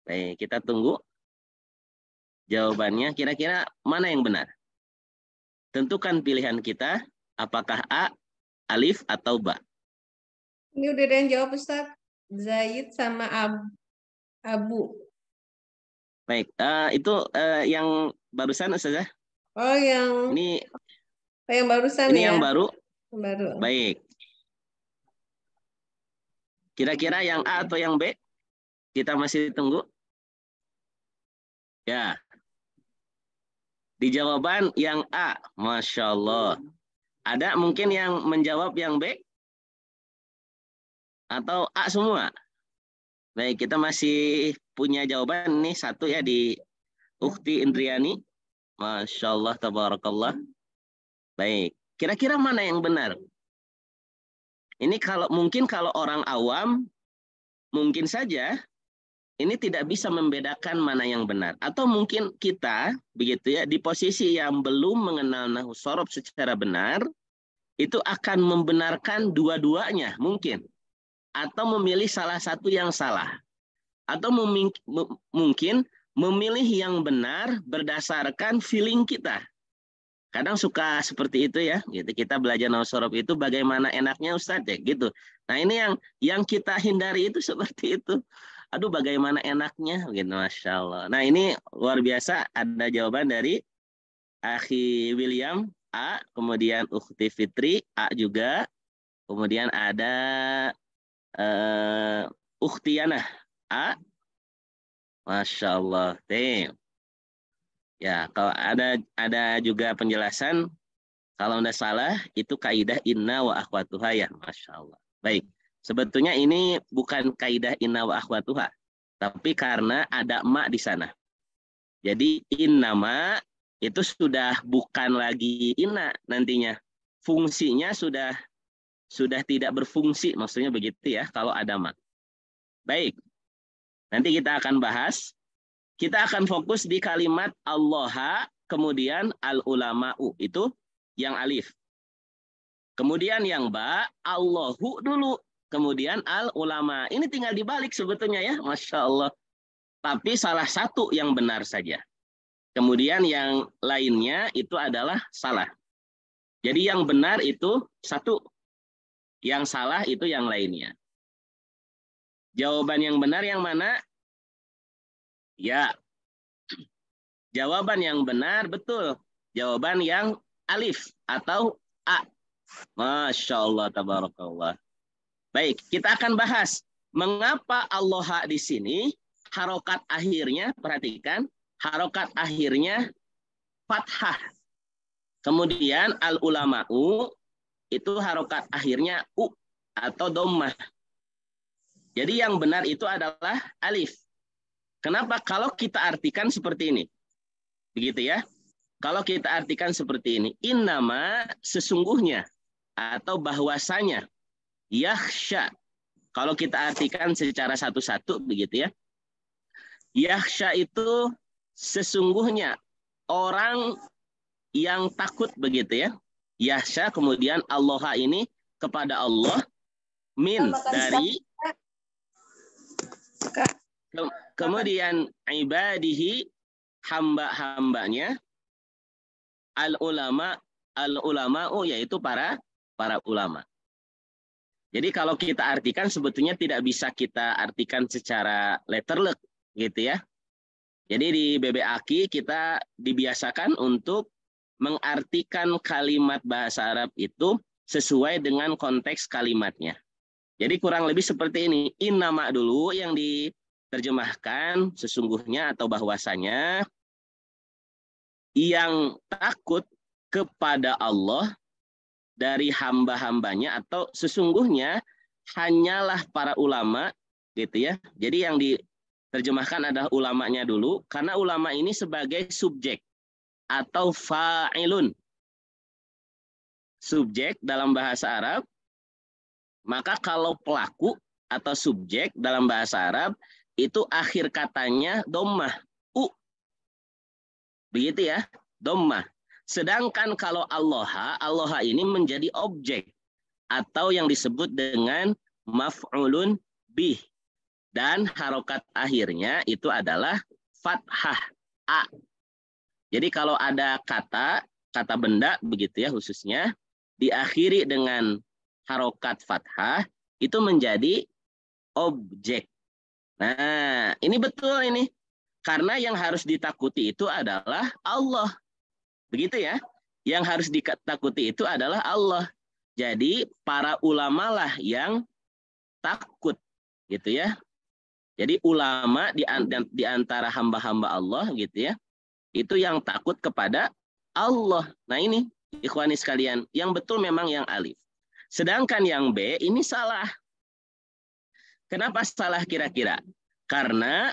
Baik, kita tunggu jawabannya. Kira-kira mana yang benar? Tentukan pilihan kita, apakah A, alif, atau ba. Ini udah ada yang jawab, Ustaz. Zaid sama Abu. Baik, itu yang barusan Ustazah. Oh, yang barusan ini ya? yang baru. Baru. Baik. Kira-kira yang A atau yang B? Kita masih tunggu. Ya. Di jawaban yang A. Masya Allah. Ada mungkin yang menjawab yang B? Atau A semua? Baik, kita masih punya jawaban nih satu ya di Ukhti Indriani. Masya Allah, tabarakallah. Baik, kira-kira mana yang benar? Ini kalau orang awam, mungkin saja ini tidak bisa membedakan mana yang benar. Atau mungkin kita, begitu ya, di posisi yang belum mengenal nahwu shorof secara benar, itu akan membenarkan dua-duanya mungkin. Atau memilih salah satu yang salah. Atau mungkin memilih yang benar berdasarkan feeling kita. Kadang suka seperti itu ya, gitu. Kita belajar nahwu shorof itu bagaimana enaknya Ustadz ya, gitu. Nah ini yang kita hindari itu seperti itu. Aduh bagaimana enaknya, gitu, Masya Allah. Nah ini luar biasa, ada jawaban dari Akhi William A, kemudian Ukhti Fitri A juga, kemudian ada Ukhtiana A, Masya Allah. Ya, kalau ada juga penjelasan, kalau Anda salah, itu kaidah inna wa akhwatuha ya, Masya Allah. Baik, sebetulnya ini bukan kaidah inna wa akhwatuha, tapi karena ada ma di sana. Jadi innama itu sudah bukan lagi inna nantinya. Fungsinya sudah tidak berfungsi, maksudnya begitu ya, kalau ada ma. Baik, nanti kita akan bahas. Kita akan fokus di kalimat Allaha, kemudian al-ulama'u, itu yang alif. Kemudian yang ba, Allahu dulu, kemudian al-ulama. Ini tinggal dibalik sebetulnya ya, Masya Allah. Tapi salah satu yang benar saja. Kemudian yang lainnya itu adalah salah. Jadi yang benar itu satu, yang salah itu yang lainnya. Jawaban yang benar yang mana? Ya, jawaban yang benar betul. Jawaban yang alif atau A. Masya Allah, tabarakallah. Baik, kita akan bahas mengapa Allah di sini harokat akhirnya, perhatikan, harokat akhirnya fathah. Kemudian al-ulama'u itu harokat akhirnya U atau dhammah. Jadi yang benar itu adalah alif. Kenapa? Kalau kita artikan seperti ini. Begitu ya. Kalau kita artikan seperti ini. Innama sesungguhnya. Atau bahwasanya. Yakhsha. Kalau kita artikan secara satu-satu. Begitu ya. Yakhsha itu sesungguhnya. Orang yang takut. Begitu ya. Yakhsha kemudian Allah ini kepada Allah. Min dari. Kemudian ibadihi hamba-hambanya al-ulama'u yaitu para ulama. Jadi kalau kita artikan sebetulnya tidak bisa kita artikan secara letterlek gitu ya. Jadi di BBAKI kita dibiasakan untuk mengartikan kalimat bahasa Arab itu sesuai dengan konteks kalimatnya. Jadi kurang lebih seperti ini. Innama dulu yang diterjemahkan sesungguhnya atau bahwasanya yang takut kepada Allah dari hamba-hambanya atau sesungguhnya hanyalah para ulama gitu ya. Jadi yang diterjemahkan adalah ulamanya dulu karena ulama ini sebagai subjek atau fa'ilun. Subjek dalam bahasa Arab. Maka kalau pelaku atau subjek dalam bahasa Arab itu akhir katanya dhammah, u. Begitu ya, dhammah. Sedangkan kalau Allah ini menjadi objek. atau yang disebut dengan maf'ulun bih. Dan harokat akhirnya itu adalah fathah a. Jadi kalau ada kata benda begitu ya khususnya diakhiri dengan harokat fathah itu menjadi objek. Nah, ini betul ini. Karena yang harus ditakuti itu adalah Allah. Begitu ya. Yang harus ditakuti itu adalah Allah. Jadi para ulama lah yang takut gitu ya. Jadi ulama di antara hamba-hamba Allah gitu ya. Itu yang takut kepada Allah. Nah ini ikhwani sekalian, yang betul memang yang alif. Sedangkan yang B ini salah. Kenapa salah kira-kira? Karena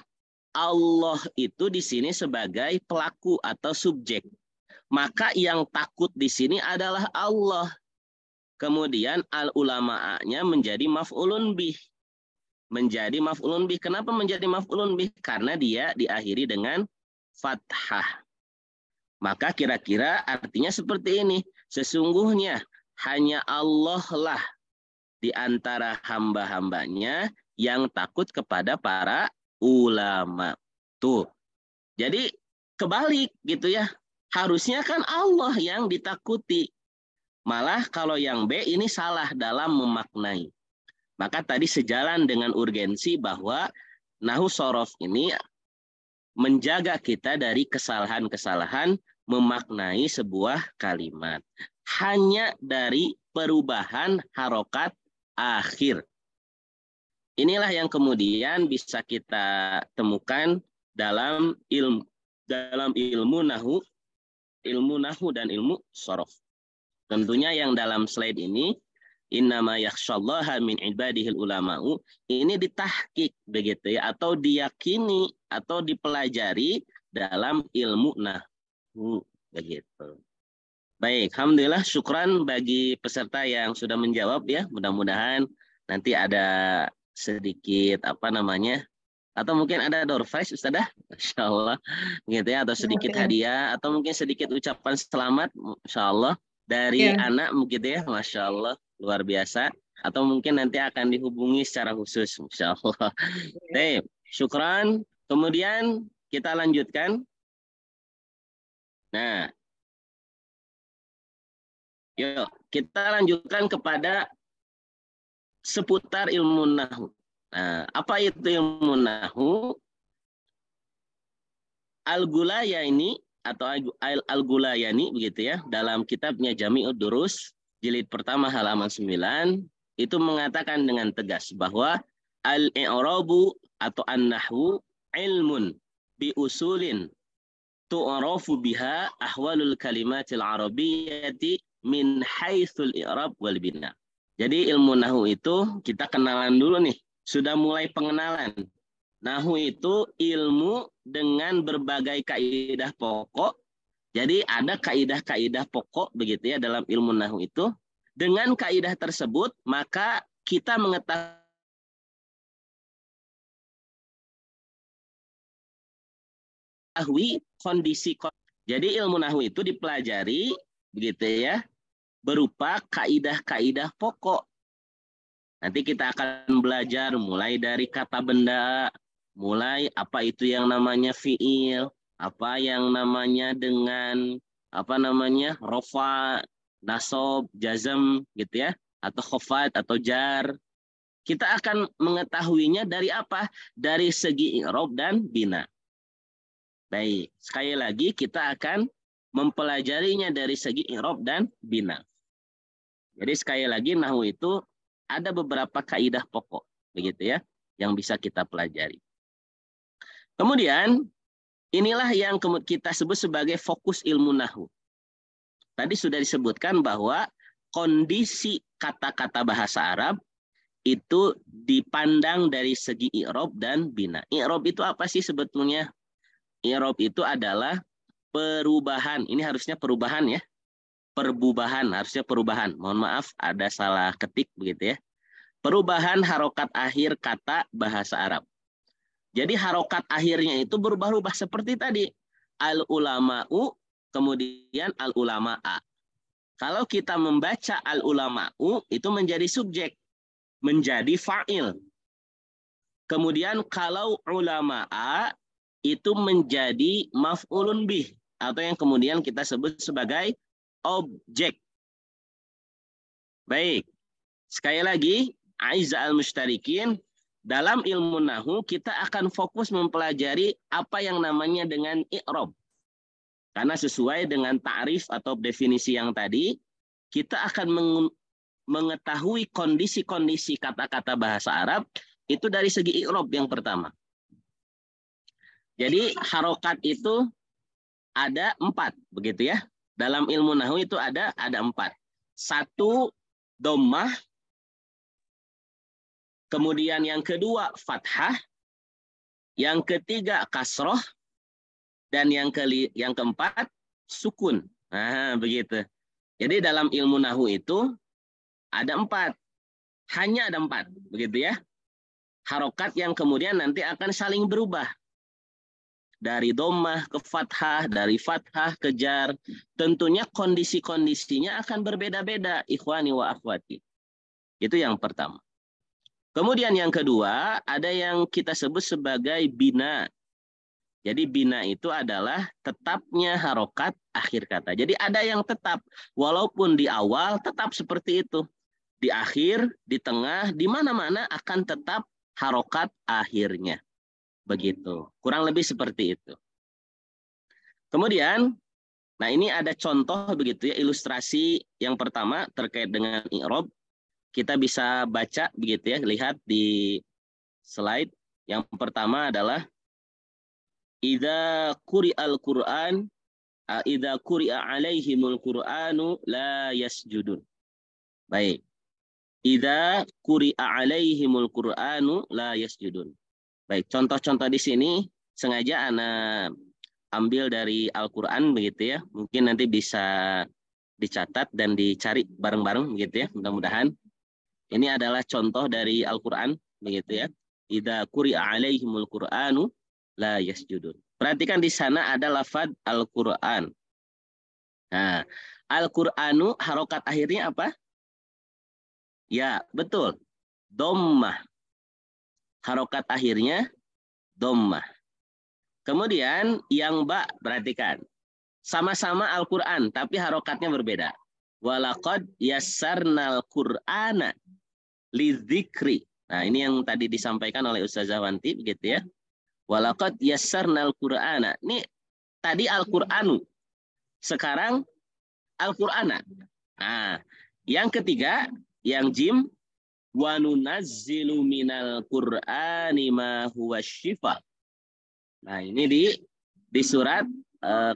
Allah itu di sini sebagai pelaku atau subjek. Maka yang takut di sini adalah Allah. Kemudian al-ulama-nya menjadi maf'ulun bih. Menjadi maf'ulun bih. Kenapa menjadi maf'ulun bih? Karena dia diakhiri dengan fathah. Maka kira-kira artinya seperti ini. Sesungguhnya hanya Allah lah di antara hamba-hambanya yang takut kepada para ulama. Tuh. Jadi kebalik gitu ya. Harusnya kan Allah yang ditakuti. Malah kalau yang B ini salah dalam memaknai. Maka tadi sejalan dengan urgensi bahwa Nahwu Shorof ini menjaga kita dari kesalahan-kesalahan memaknai sebuah kalimat. Hanya dari perubahan harokat akhir. Inilah yang kemudian bisa kita temukan dalam ilmu nahwu dan ilmu shorof. Tentunya yang dalam slide ini innama yakhsyallaha min ibadihil ulama'u ini ditahqiq begitu ya, atau diyakini atau dipelajari dalam ilmu nahwu begitu. Baik, alhamdulillah syukran bagi peserta yang sudah menjawab ya. Mudah-mudahan nanti ada sedikit atau mungkin ada door prize Ustazah, insyaallah gitu ya, atau sedikit hadiah atau mungkin sedikit ucapan selamat insyaallah dari anak begitu ya, Masya Allah luar biasa, atau mungkin nanti akan dihubungi secara khusus insyaallah. Baik, syukran. Kemudian kita lanjutkan. Nah, yuk kita lanjutkan kepada seputar ilmu nahwu. Nah, apa itu ilmu nahwu? Al-Gulayani atau Al-Gulayani begitu ya, dalam kitabnya Jami'ud Durus jilid pertama halaman 9 itu mengatakan dengan tegas bahwa al-i'rabu atau an-nahwu ilmun bi usulin tu'rafu biha ahwalul kalimatil arabiyyati min haitsul i'rab wal bina. Jadi ilmu nahwu itu kita kenalan dulu nih, sudah mulai pengenalan. Nahwu itu ilmu dengan berbagai kaidah pokok. Jadi ada kaidah-kaidah pokok begitu ya dalam ilmu nahwu itu. Dengan kaidah tersebut maka kita mengetahui kondisi. Jadi ilmu nahwu itu dipelajari begitu ya, berupa kaidah-kaidah pokok. Nanti kita akan belajar mulai dari kata benda, mulai apa itu yang namanya fiil, apa yang namanya dengan rofa, nasob, jazm gitu ya, atau khofat atau jar. Kita akan mengetahuinya dari apa? Dari segi i'rab dan bina. Baik, sekali lagi kita akan mempelajarinya dari segi i'rab dan bina. Jadi sekali lagi nahwu itu ada beberapa kaidah pokok begitu ya yang bisa kita pelajari. Kemudian inilah yang kita sebut sebagai fokus ilmu nahwu. Tadi sudah disebutkan bahwa kondisi kata-kata bahasa Arab itu dipandang dari segi i'rab dan bina. I'rab itu apa sih sebetulnya? I'rab itu adalah perubahan. Ini harusnya perubahan ya. Perbubahan, harusnya perubahan. Mohon maaf ada salah ketik begitu ya. Perubahan harokat akhir kata bahasa Arab. Jadi harokat akhirnya itu berubah-ubah seperti tadi. Al-ulama'u, kemudian al-ulama'a. Kalau kita membaca al-ulama'u itu menjadi subjek, menjadi fa'il. Kemudian kalau ulama'a itu menjadi maf'ulun bih atau yang kemudian kita sebut sebagai objek. Baik. Sekali lagi, A'izzah al-Mushtarikin, dalam ilmu nahwu kita akan fokus mempelajari apa yang namanya dengan i'rab. Karena sesuai dengan ta'rif atau definisi yang tadi, kita akan mengetahui kondisi-kondisi kata-kata bahasa Arab itu dari segi i'rab yang pertama. Jadi harokat itu ada 4, begitu ya. Dalam ilmu nahwu itu ada 4. 1 dhammah, kemudian yang kedua fathah, yang ketiga kasroh, dan yang keempat sukun. Nah, begitu. Jadi dalam ilmu nahwu itu ada 4. Hanya ada 4, begitu ya. Harokat yang kemudian nanti akan saling berubah. Dari dhammah ke fathah, dari fathah ke jar. Tentunya kondisi-kondisinya akan berbeda-beda, ikhwani wa akhwati. Itu yang pertama. Kemudian yang kedua, ada yang kita sebut sebagai bina. Jadi bina itu adalah tetapnya harokat akhir kata. Jadi ada yang tetap, walaupun di awal tetap seperti itu. Di akhir, di tengah, di mana-mana akan tetap harokat akhirnya. Begitu. Kurang lebih seperti itu. Kemudian, nah ini ada contoh begitu ya, ilustrasi yang pertama terkait dengan i'rab. Kita bisa baca begitu ya, lihat di slide. Yang pertama adalah idza quri'al Qur'an, idza quri'a 'alaihimul Qur'anu la yasjudun. Baik. Idza quri'a 'alaihimul Qur'anu la yasjudun. Baik, contoh-contoh di sini sengaja Ana ambil dari Al-Qur'an begitu ya. Mungkin nanti bisa dicatat dan dicari bareng-bareng begitu ya, mudah-mudahan. Ini adalah contoh dari Al-Qur'an begitu ya. Idza quri'a 'alaihimul Qur'anu la yasjudun. Perhatikan di sana ada lafaz Al-Qur'an. Nah, Al-Qur'anu harokat akhirnya apa? Ya, betul. Dhammah. Harokat akhirnya dhammah. Kemudian yang ba, perhatikan. Sama-sama Al-Qur'an tapi harokatnya berbeda. Walaqad yassarnal Qur'ana lidzikri. Nah, ini yang tadi disampaikan oleh Ustazah Wanti begitu ya. Walaqad yassarnal Qur'ana. Ini tadi Al-Qur'anu. Sekarang Al-Qur'ana. Nah, yang ketiga, yang jim, wa nunazzilu minal Qur'ani ma huwa syifa. Nah, ini di surat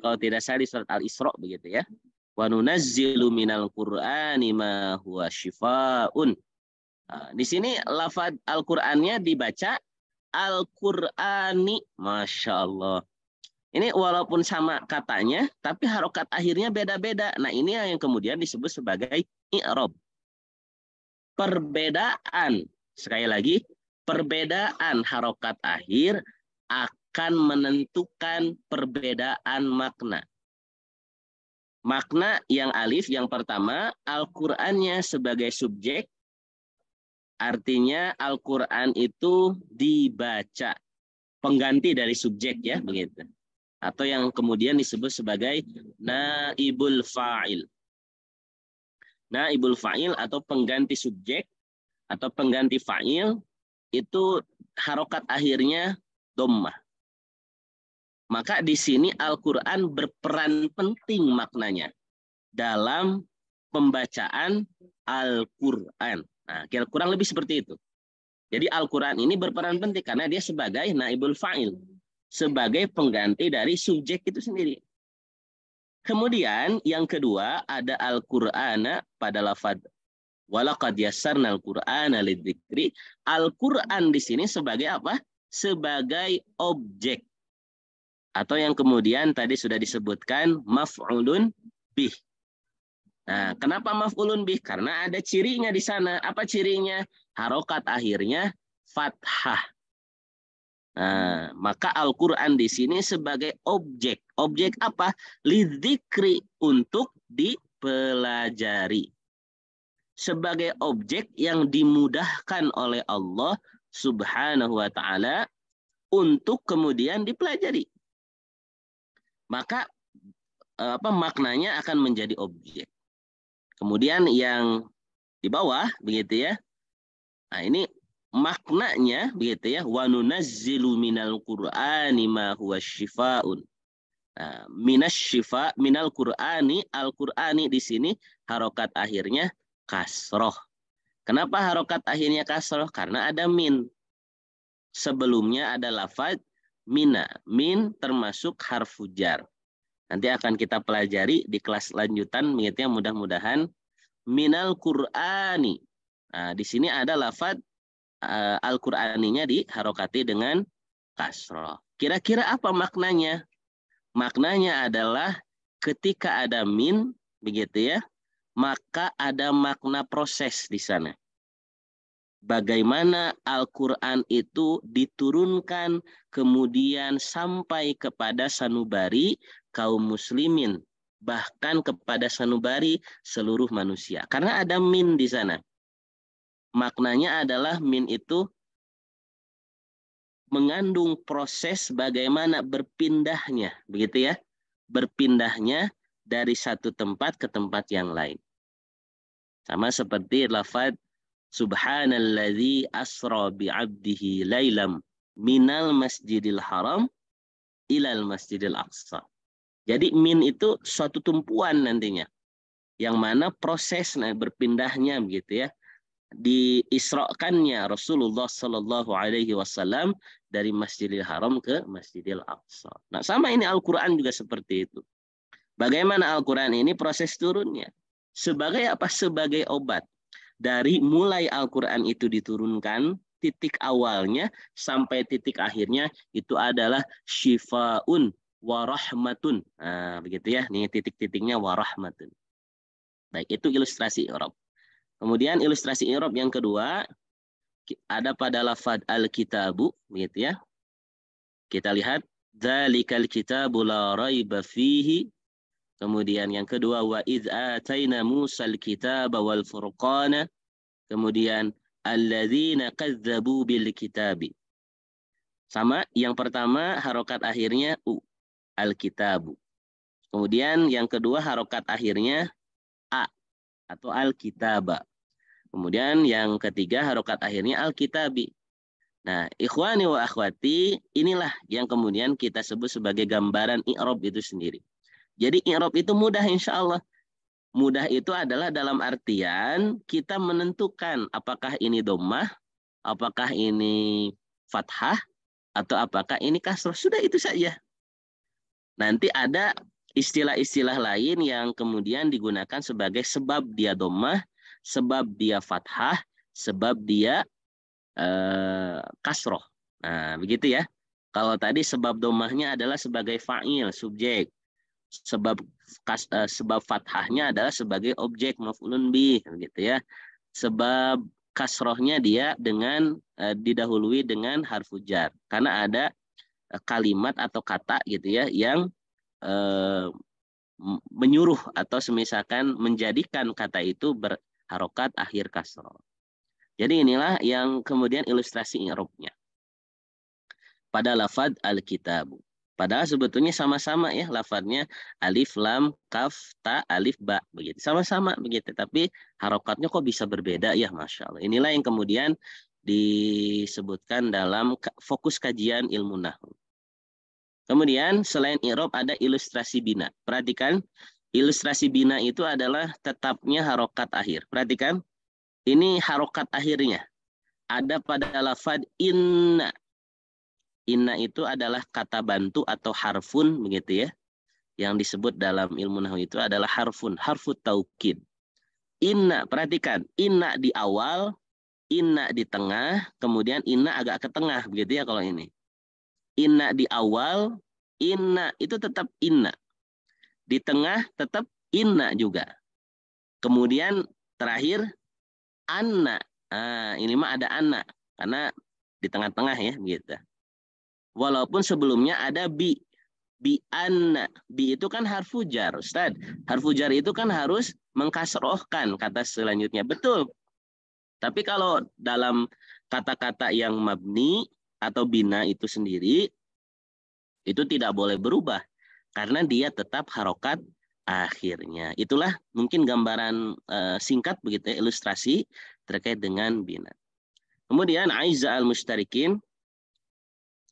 kalau tidak salah di surat Al-Isra begitu ya. Wa nunazzilu minal Qur'ani ma huwa syifaun. Nah, di sini lafaz Al-Qur'annya dibaca Al-Qur'ani. Masya Allah. Ini walaupun sama katanya, tapi harokat akhirnya beda-beda. Nah, ini yang kemudian disebut sebagai i'rab. Perbedaan, sekali lagi, perbedaan harokat akhir akan menentukan perbedaan makna. Makna yang alif yang pertama, Al-Qur'annya sebagai subjek, artinya Al-Qur'an itu dibaca. Pengganti dari subjek ya, begitu. Atau yang kemudian disebut sebagai naibul fa'il. Naibul fa'il atau pengganti subjek atau pengganti fa'il itu harokat akhirnya dhammah. Maka di sini Al-Qur'an berperan penting maknanya dalam pembacaan Al-Qur'an. Nah, kurang lebih seperti itu. Jadi Al-Qur'an ini berperan penting karena dia sebagai naibul fa'il, sebagai pengganti dari subjek itu sendiri. Kemudian yang kedua ada Al-Qur'ana pada lafaz walaqad yassarnal Qur'ana lidzikri. Al-Qur'an di sini sebagai apa? Sebagai objek. Atau yang kemudian tadi sudah disebutkan maf'ulun bih. Nah, kenapa maf'ulun bih? Karena ada cirinya di sana. Apa cirinya? Harokat akhirnya fathah. Nah, maka Al-Qur'an di sini sebagai objek. Objek apa? Lidzikri, untuk dipelajari. Sebagai objek yang dimudahkan oleh Allah Subhanahu wa ta'ala untuk kemudian dipelajari. Maka maknanya akan menjadi objek. Kemudian yang di bawah begitu ya. Nah, ini maknanya begitu ya, wa nunazzilu minal qur'ani ma huwa syifaun. Nah, minasyifa minal qur'ani, al-qur'ani di sini harokat akhirnya kasroh. Kenapa harokat akhirnya kasroh? Karena ada min. Sebelumnya ada lafaz mina. Min termasuk harfu jar. Nanti akan kita pelajari di kelas lanjutan begitu ya, mudah-mudahan. Minal qur'ani. Nah, di sini ada lafaz al-Qur'aninya diharokati dengan kasroh. Kira-kira apa maknanya? Maknanya adalah ketika ada min, begitu ya, maka ada makna proses di sana. Bagaimana Al-Quran itu diturunkan kemudian sampai kepada sanubari kaum muslimin, bahkan kepada sanubari seluruh manusia. Karena ada min di sana. Maknanya adalah min itu mengandung proses bagaimana berpindahnya, begitu ya, berpindahnya dari satu tempat ke tempat yang lain. Sama seperti lafaz subhanalladzi asra bi'abdihi lailam minal masjidil haram ilal masjidil aqsa. Jadi min itu suatu tumpuan nantinya, yang mana proses berpindahnya begitu ya, diisrakannya Rasulullah Sallallahu Alaihi Wasallam dari Masjidil Haram ke Masjidil Aqsa. Nah, sama ini Al-Quran juga seperti itu. Bagaimana Al-Quran ini proses turunnya? Sebagai apa? Sebagai obat. Dari mulai Al-Quran itu diturunkan, titik awalnya sampai titik akhirnya itu adalah syifaun warahmatun. Nah, begitu ya. Ini titik-titiknya warahmatun. Baik, itu ilustrasi Arab. Kemudian ilustrasi i'rab yang kedua ada pada lafaz al-kitabu, begitu ya. Kita lihat dzalikal kitabu la raiba fihi. Kemudian yang kedua wa idz ataina Musal kitaba wal furqana. Kemudian alladzina kadzdzabu bil kitabi. Sama, yang pertama harokat akhirnya al-kitabu. Kemudian yang kedua harokat akhirnya a atau al-kitaba. Kemudian yang ketiga harokat akhirnya al-kitabi. Nah, ikhwani wa akhwati, inilah yang kemudian kita sebut sebagai gambaran i'rab itu sendiri. Jadi i'rab itu mudah insya Allah. Mudah itu adalah dalam artian kita menentukan apakah ini dhammah, apakah ini fathah, atau apakah ini kasroh. Sudah itu saja. Nanti ada istilah-istilah lain yang kemudian digunakan sebagai sebab dia dhammah, sebab dia fathah, sebab dia kasroh. Nah, begitu ya. Kalau tadi sebab dhammahnya adalah sebagai fa'il, subjek. Sebab fathahnya adalah sebagai objek, maf'ulun bih, begitu ya. Sebab kasrohnya dia dengan didahului dengan harfu jar. Karena ada kalimat atau kata gitu ya yang menyuruh atau semisalkan menjadikan kata itu berharokat akhir kasroh. Jadi inilah yang kemudian ilustrasi i'rabnya. Pada lafaz al-kitabu. Padahal sebetulnya sama-sama ya lafaznya alif, lam, kaf, ta, alif, ba. Begitu. Sama-sama begitu. Tapi harokatnya kok bisa berbeda ya Masya Allah. Inilah yang kemudian disebutkan dalam fokus kajian ilmu nahwu. Kemudian selain i'rab ada ilustrasi bina. Perhatikan, ilustrasi bina itu adalah tetapnya harokat akhir. Perhatikan, ini harokat akhirnya. Ada pada lafaz inna. Inna itu adalah kata bantu atau harfun, begitu ya. Yang disebut dalam ilmu nahwu itu adalah harfun, harfut taukid. Inna, perhatikan, inna di awal, inna di tengah, kemudian inna agak ke tengah, begitu ya kalau ini. Inna di awal, inna itu tetap inna. Di tengah tetap inna juga. Kemudian terakhir anna. Nah, ini mah ada anna karena di tengah-tengah ya begitu. Walaupun sebelumnya ada bi. bi anna. Bi itu kan harfu jar, Ustaz. Harfu jar itu kan harus mengkasrohkan kata selanjutnya. Betul. Tapi kalau dalam kata-kata yang mabni atau bina itu sendiri, itu tidak boleh berubah. Karena dia tetap harokat akhirnya. Itulah mungkin gambaran singkat begitu ya, ilustrasi terkait dengan bina. Kemudian aiza al-mushtarikin.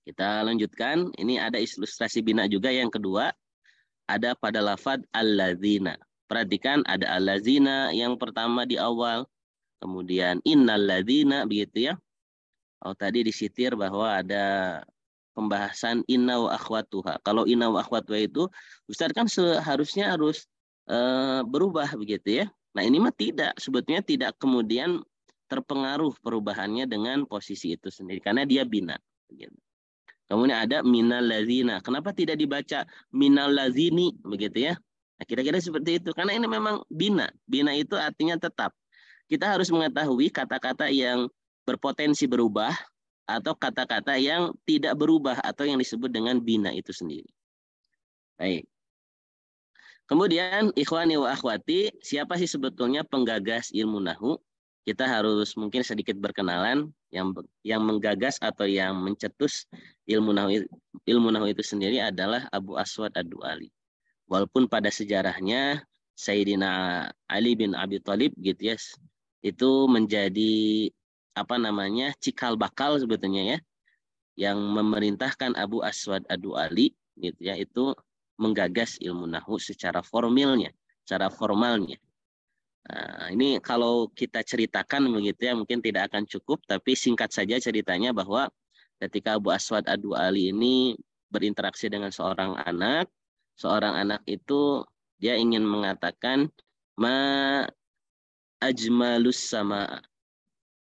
Kita lanjutkan. Ini ada ilustrasi bina juga yang kedua. Ada pada lafad alladzina. Perhatikan ada alladzina yang pertama di awal. Kemudian innalladzina begitu ya. Oh, tadi disitir bahwa ada pembahasan inna wa akhwatuha. Kalau inna wa akhwatuha itu Ustaz kan seharusnya harus berubah begitu ya. Nah, ini mah tidak, sebetulnya tidak kemudian terpengaruh perubahannya dengan posisi itu sendiri karena dia bina begitu. Kemudian ada minal ladzina. Kenapa tidak dibaca minal ladzini begitu ya? Nah, kira-kira seperti itu karena ini memang bina. Bina itu artinya tetap. Kita harus mengetahui kata-kata yang berpotensi berubah atau kata-kata yang tidak berubah atau yang disebut dengan bina itu sendiri. Baik. Kemudian ikhwani wa akhwati, siapa sih sebetulnya penggagas ilmu nahwu? Kita harus mungkin sedikit berkenalan yang menggagas atau yang mencetus ilmu nahwu itu sendiri adalah Abu Aswad Ad-Du'ali. Walaupun pada sejarahnya Sayyidina Ali bin Abi Thalib gitu ya, itu menjadi cikal bakal sebetulnya ya, yang memerintahkan Abu Aswad Ad-Du'ali gitu ya, itu menggagas ilmu nahwu secara formalnya. Nah, ini kalau kita ceritakan begitu ya mungkin tidak akan cukup, tapi singkat saja ceritanya bahwa ketika Abu Aswad Ad-Du'ali ini berinteraksi dengan seorang anak itu dia ingin mengatakan ma ajmalus sama.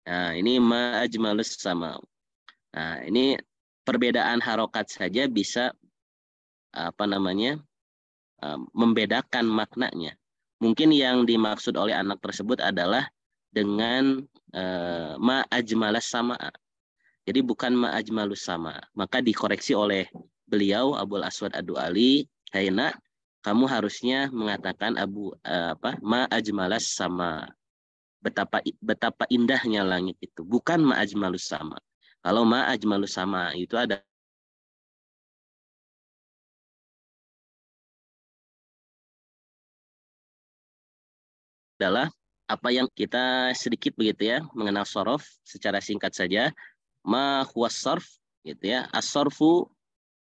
Nah, ini ma ajmalus sama. Nah, ini perbedaan harokat saja bisa membedakan maknanya. Mungkin yang dimaksud oleh anak tersebut adalah dengan ma ajmalas sama. Jadi bukan ma ajmalus sama. Maka dikoreksi oleh beliau Abul Aswad Ad-Du'ali, "Hayna, kamu harusnya mengatakan ma ajmalas sama. Betapa indahnya langit itu, bukan ma ajmalus sama." Kalau ma ajmalus sama itu adalah apa yang kita sedikit begitu ya mengenal sorof secara singkat saja. Ma huwas sarf gitu ya. As-sarfu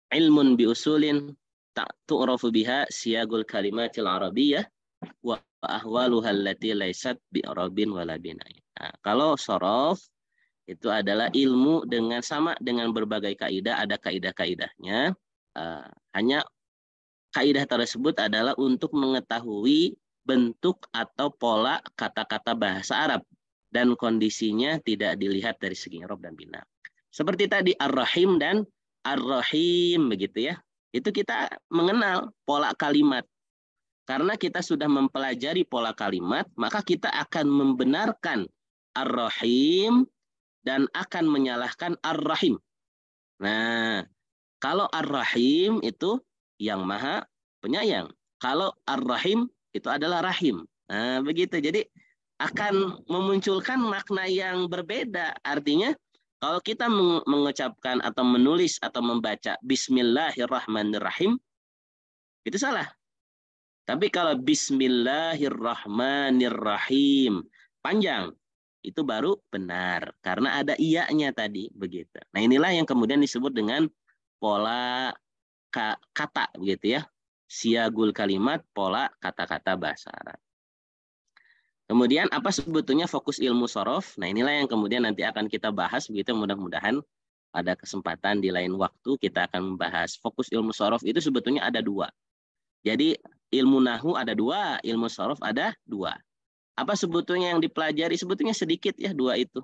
ilmun bi usulin tu'rafu biha siyagul kalimatil arabiyyah wa ahwaluha allati laysat bi arabin wala binain. Nah, kalau sorof itu adalah ilmu sama dengan berbagai kaidah, ada kaidah-kaidahnya. Hanya kaidah tersebut adalah untuk mengetahui bentuk atau pola kata-kata bahasa Arab dan kondisinya tidak dilihat dari segi i'rab dan bina. Seperti tadi ar-rahim dan ar-rahim begitu ya. Itu kita mengenal pola kalimat. Karena kita sudah mempelajari pola kalimat, maka kita akan membenarkan ar-rahim dan akan menyalahkan ar-rahim. Nah, kalau ar-rahim itu yang maha penyayang. Kalau ar-rahim itu adalah rahim. Nah, begitu. Jadi akan memunculkan makna yang berbeda. Artinya kalau kita mengucapkan atau menulis atau membaca Bismillahirrahmanirrahim, itu salah. Tapi kalau Bismillahirrahmanirrahim, panjang, itu baru benar. Karena ada iya-nya tadi. Begitu. Nah, inilah yang kemudian disebut dengan pola kata. Begitu ya. Siagul kalimat, pola kata-kata bahasa Arab. Kemudian apa sebetulnya fokus ilmu sorof? Nah, inilah yang kemudian nanti akan kita bahas begitu, mudah-mudahan pada kesempatan di lain waktu kita akan membahas fokus ilmu sorof itu sebetulnya ada dua. Jadi ilmu nahwu ada dua, ilmu sorof ada dua. Apa sebetulnya yang dipelajari? Sebetulnya sedikit ya dua itu.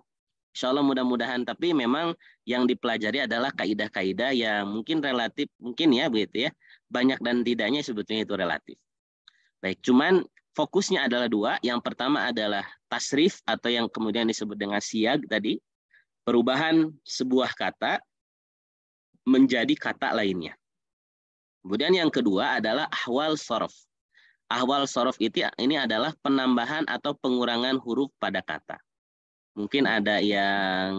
Insya Allah mudah-mudahan, tapi memang yang dipelajari adalah kaidah-kaidah yang mungkin relatif, mungkin ya begitu ya. Banyak dan tidaknya sebetulnya itu relatif. Baik, cuman fokusnya adalah dua. Yang pertama adalah tasrif atau yang kemudian disebut dengan siag tadi. Perubahan sebuah kata menjadi kata lainnya. Kemudian yang kedua adalah ahwal sorof. Ahwal sorof ini adalah penambahan atau pengurangan huruf pada kata. Mungkin ada yang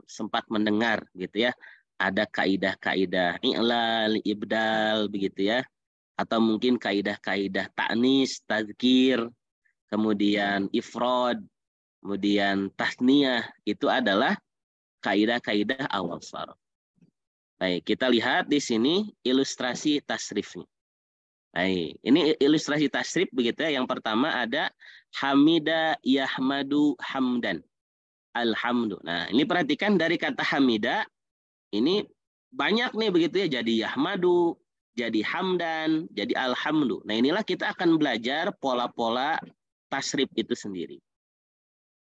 sempat mendengar gitu ya. Ada kaidah-kaidah i'lal, ibdal begitu ya. Atau mungkin kaidah-kaidah ta'nis, tazkir, kemudian ifrad, kemudian tasniyah. Itu adalah kaidah-kaidah awal sorof. Baik, kita lihat di sini ilustrasi tasrifnya. Baik, ini ilustrasi tasrif begitu ya. Yang pertama ada hamida yahmadu hamdan. Alhamdu. Nah, ini perhatikan dari kata hamida ini banyak nih begitu ya. Jadi yahmadu, jadi hamdan, jadi alhamdu. Nah, inilah kita akan belajar pola-pola tasrif itu sendiri.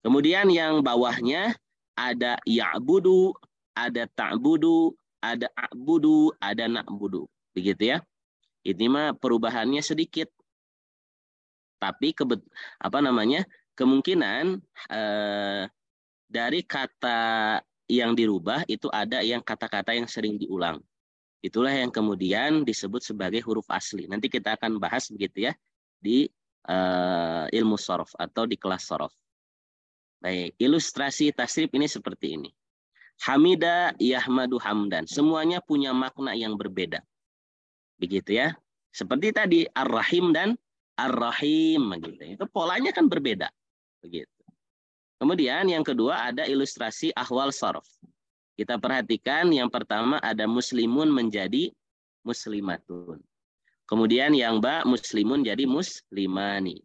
Kemudian yang bawahnya ada ya'budu, ada ta'budu, ada a'budu, ada na'budu. Begitu ya. Ini mah perubahannya sedikit. Tapi kemungkinan dari kata yang dirubah itu ada yang kata-kata yang sering diulang. Itulah yang kemudian disebut sebagai huruf asli. Nanti kita akan bahas begitu ya di ilmu sorof atau di kelas sorof. Baik, ilustrasi tasrif ini seperti ini. Hamida yahmadu hamdan. Semuanya punya makna yang berbeda. Begitu ya. Seperti tadi ar-rahim dan ar-rahim gitu. Itu polanya kan berbeda. Begitu. Kemudian yang kedua ada ilustrasi ahwal sorof. Kita perhatikan yang pertama ada muslimun menjadi muslimatun. Kemudian yang muslimun jadi muslimani.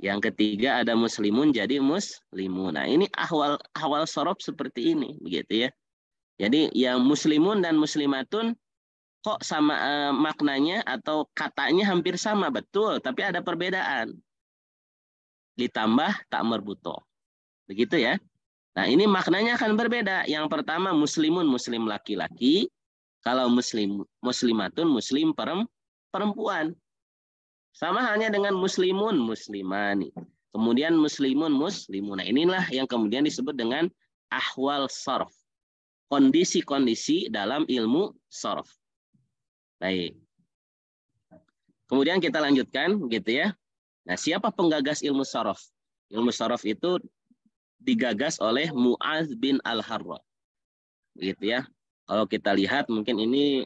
Yang ketiga ada muslimun jadi muslimun. Nah, ini ahwal sorof seperti ini, begitu ya. Jadi yang muslimun dan muslimatun kok sama maknanya atau katanya hampir sama, betul, tapi ada perbedaan. Ditambah tak merbuto. Begitu ya. Nah, ini maknanya akan berbeda. Yang pertama muslimun muslim laki-laki, kalau muslimatun muslim perempuan. Sama halnya dengan muslimun muslimani. Kemudian muslimun muslimun. Nah, inilah yang kemudian disebut dengan ahwal sorof. Kondisi-kondisi dalam ilmu sorof. Baik. Kemudian kita lanjutkan gitu ya. Nah, siapa penggagas ilmu sorof? Ilmu sorof itu digagas oleh Mu'adz bin Al-Harra. Begitu ya. Kalau kita lihat mungkin ini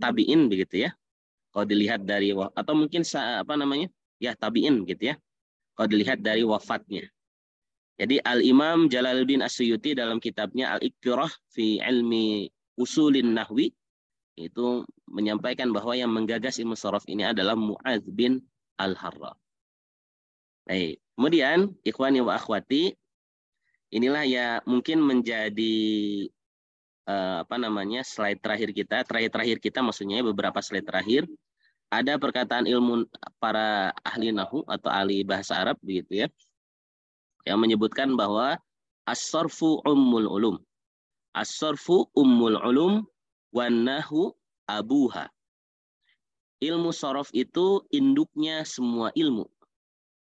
tabi'in begitu ya. Kalau dilihat dari atau mungkin tabi'in gitu ya. Kalau dilihat dari wafatnya. Jadi Al-Imam Jalaluddin As-Suyuti dalam kitabnya Al-Iqtirah fi Ilmi Usulin Nahwi itu menyampaikan bahwa yang menggagas ilmu sorof ini adalah Mu'adz bin Al-Harra. Baik. Kemudian ikhwani wa akhwati, inilah ya mungkin menjadi slide terakhir kita maksudnya beberapa slide terakhir. Ada perkataan ilmu para ahli nahwu atau ahli bahasa Arab begitu ya, yang menyebutkan bahwa as-sarfu ummul ulum. As-sarfu ummul ulum wan nahwu abuha. Ilmu sorof itu induknya semua ilmu.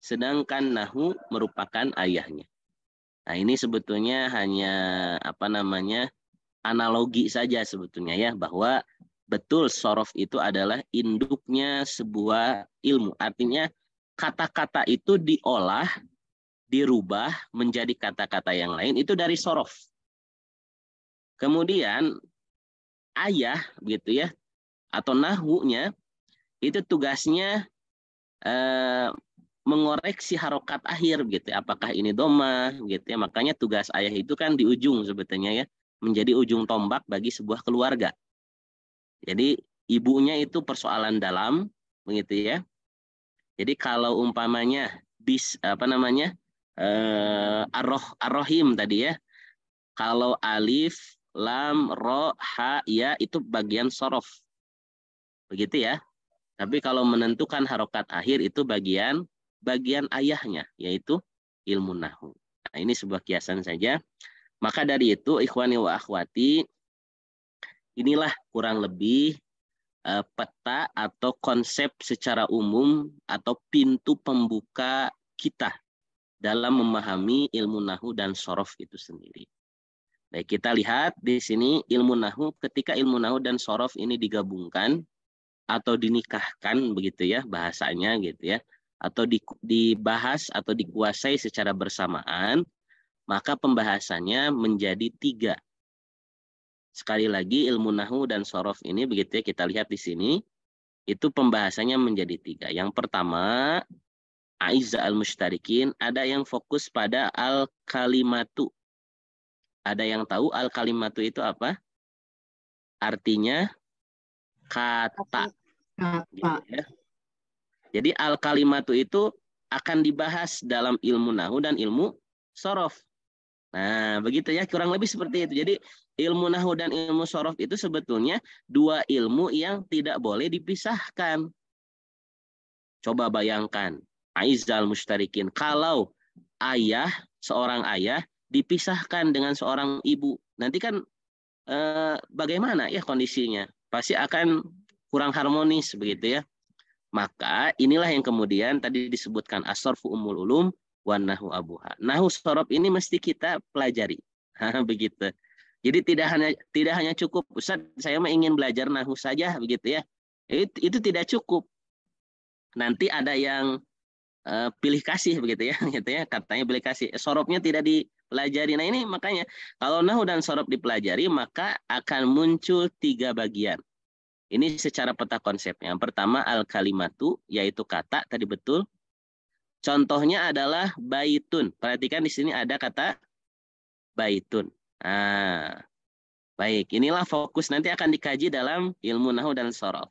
Sedangkan nahwu merupakan ayahnya. Nah, ini sebetulnya hanya analogi saja sebetulnya ya, bahwa betul sorof itu adalah induknya sebuah ilmu. Artinya kata-kata itu diolah, dirubah menjadi kata-kata yang lain, itu dari sorof. Kemudian ayah gitu ya, atau nahwunya itu tugasnya mengoreksi harokat akhir gitu. Apakah ini doma gitu ya. Makanya tugas ayah itu kan di ujung sebetulnya ya, menjadi ujung tombak bagi sebuah keluarga. Jadi ibunya itu persoalan dalam begitu ya. Jadi kalau umpamanya ar-rahim tadi ya. Kalau alif, lam, ro, ha, ya itu bagian sorof. Begitu ya. Tapi kalau menentukan harokat akhir itu bagian ayahnya, yaitu ilmu nahwu. Nah, ini sebuah kiasan saja. Maka dari itu, ikhwani wa akhwati, inilah kurang lebih peta atau konsep secara umum atau pintu pembuka kita dalam memahami ilmu nahwu dan sorof itu sendiri. Baik, kita lihat di sini ilmu nahu, ketika ilmu nahu dan sorof ini digabungkan atau dinikahkan begitu ya bahasanya gitu ya, atau dibahas atau dikuasai secara bersamaan, maka pembahasannya menjadi 3. Sekali lagi ilmu nahu dan sorof ini begitu ya, kita lihat di sini itu pembahasannya menjadi 3. Yang pertama, Aizza al-Mushtarikin, ada yang fokus pada al-kalimatu. Ada yang tahu al-kalimatu itu apa? Artinya kata. Gitu ya. Jadi al-kalimatu itu akan dibahas dalam ilmu nahu dan ilmu sorof. Nah, begitu ya, kurang lebih seperti itu. Jadi ilmu nahu dan ilmu sorof itu sebetulnya 2 ilmu yang tidak boleh dipisahkan. Coba bayangkan, Aizal Mushtarikin, kalau seorang ayah dipisahkan dengan seorang ibu, nanti kan bagaimana ya kondisinya? Pasti akan kurang harmonis begitu ya. Maka inilah yang kemudian tadi disebutkan as-sarfu ummul ulum wan nahu abuha. Nahu sorof ini mesti kita pelajari. Begitu. Jadi tidak hanya cukup, Ustaz, saya mah ingin belajar nahu saja begitu ya. Itu tidak cukup. Nanti ada yang pilih kasih begitu ya, gitu ya, katanya pilih kasih. Sorofnya tidak dipelajari. Nah ini makanya kalau nahu dan sorof dipelajari maka akan muncul 3 bagian. Ini secara peta konsepnya. Yang pertama al-kalimatu, yaitu kata, tadi betul. Contohnya adalah baitun. Perhatikan di sini ada kata baitun. Nah, baik, inilah fokus nanti akan dikaji dalam ilmu nahu dan sorof.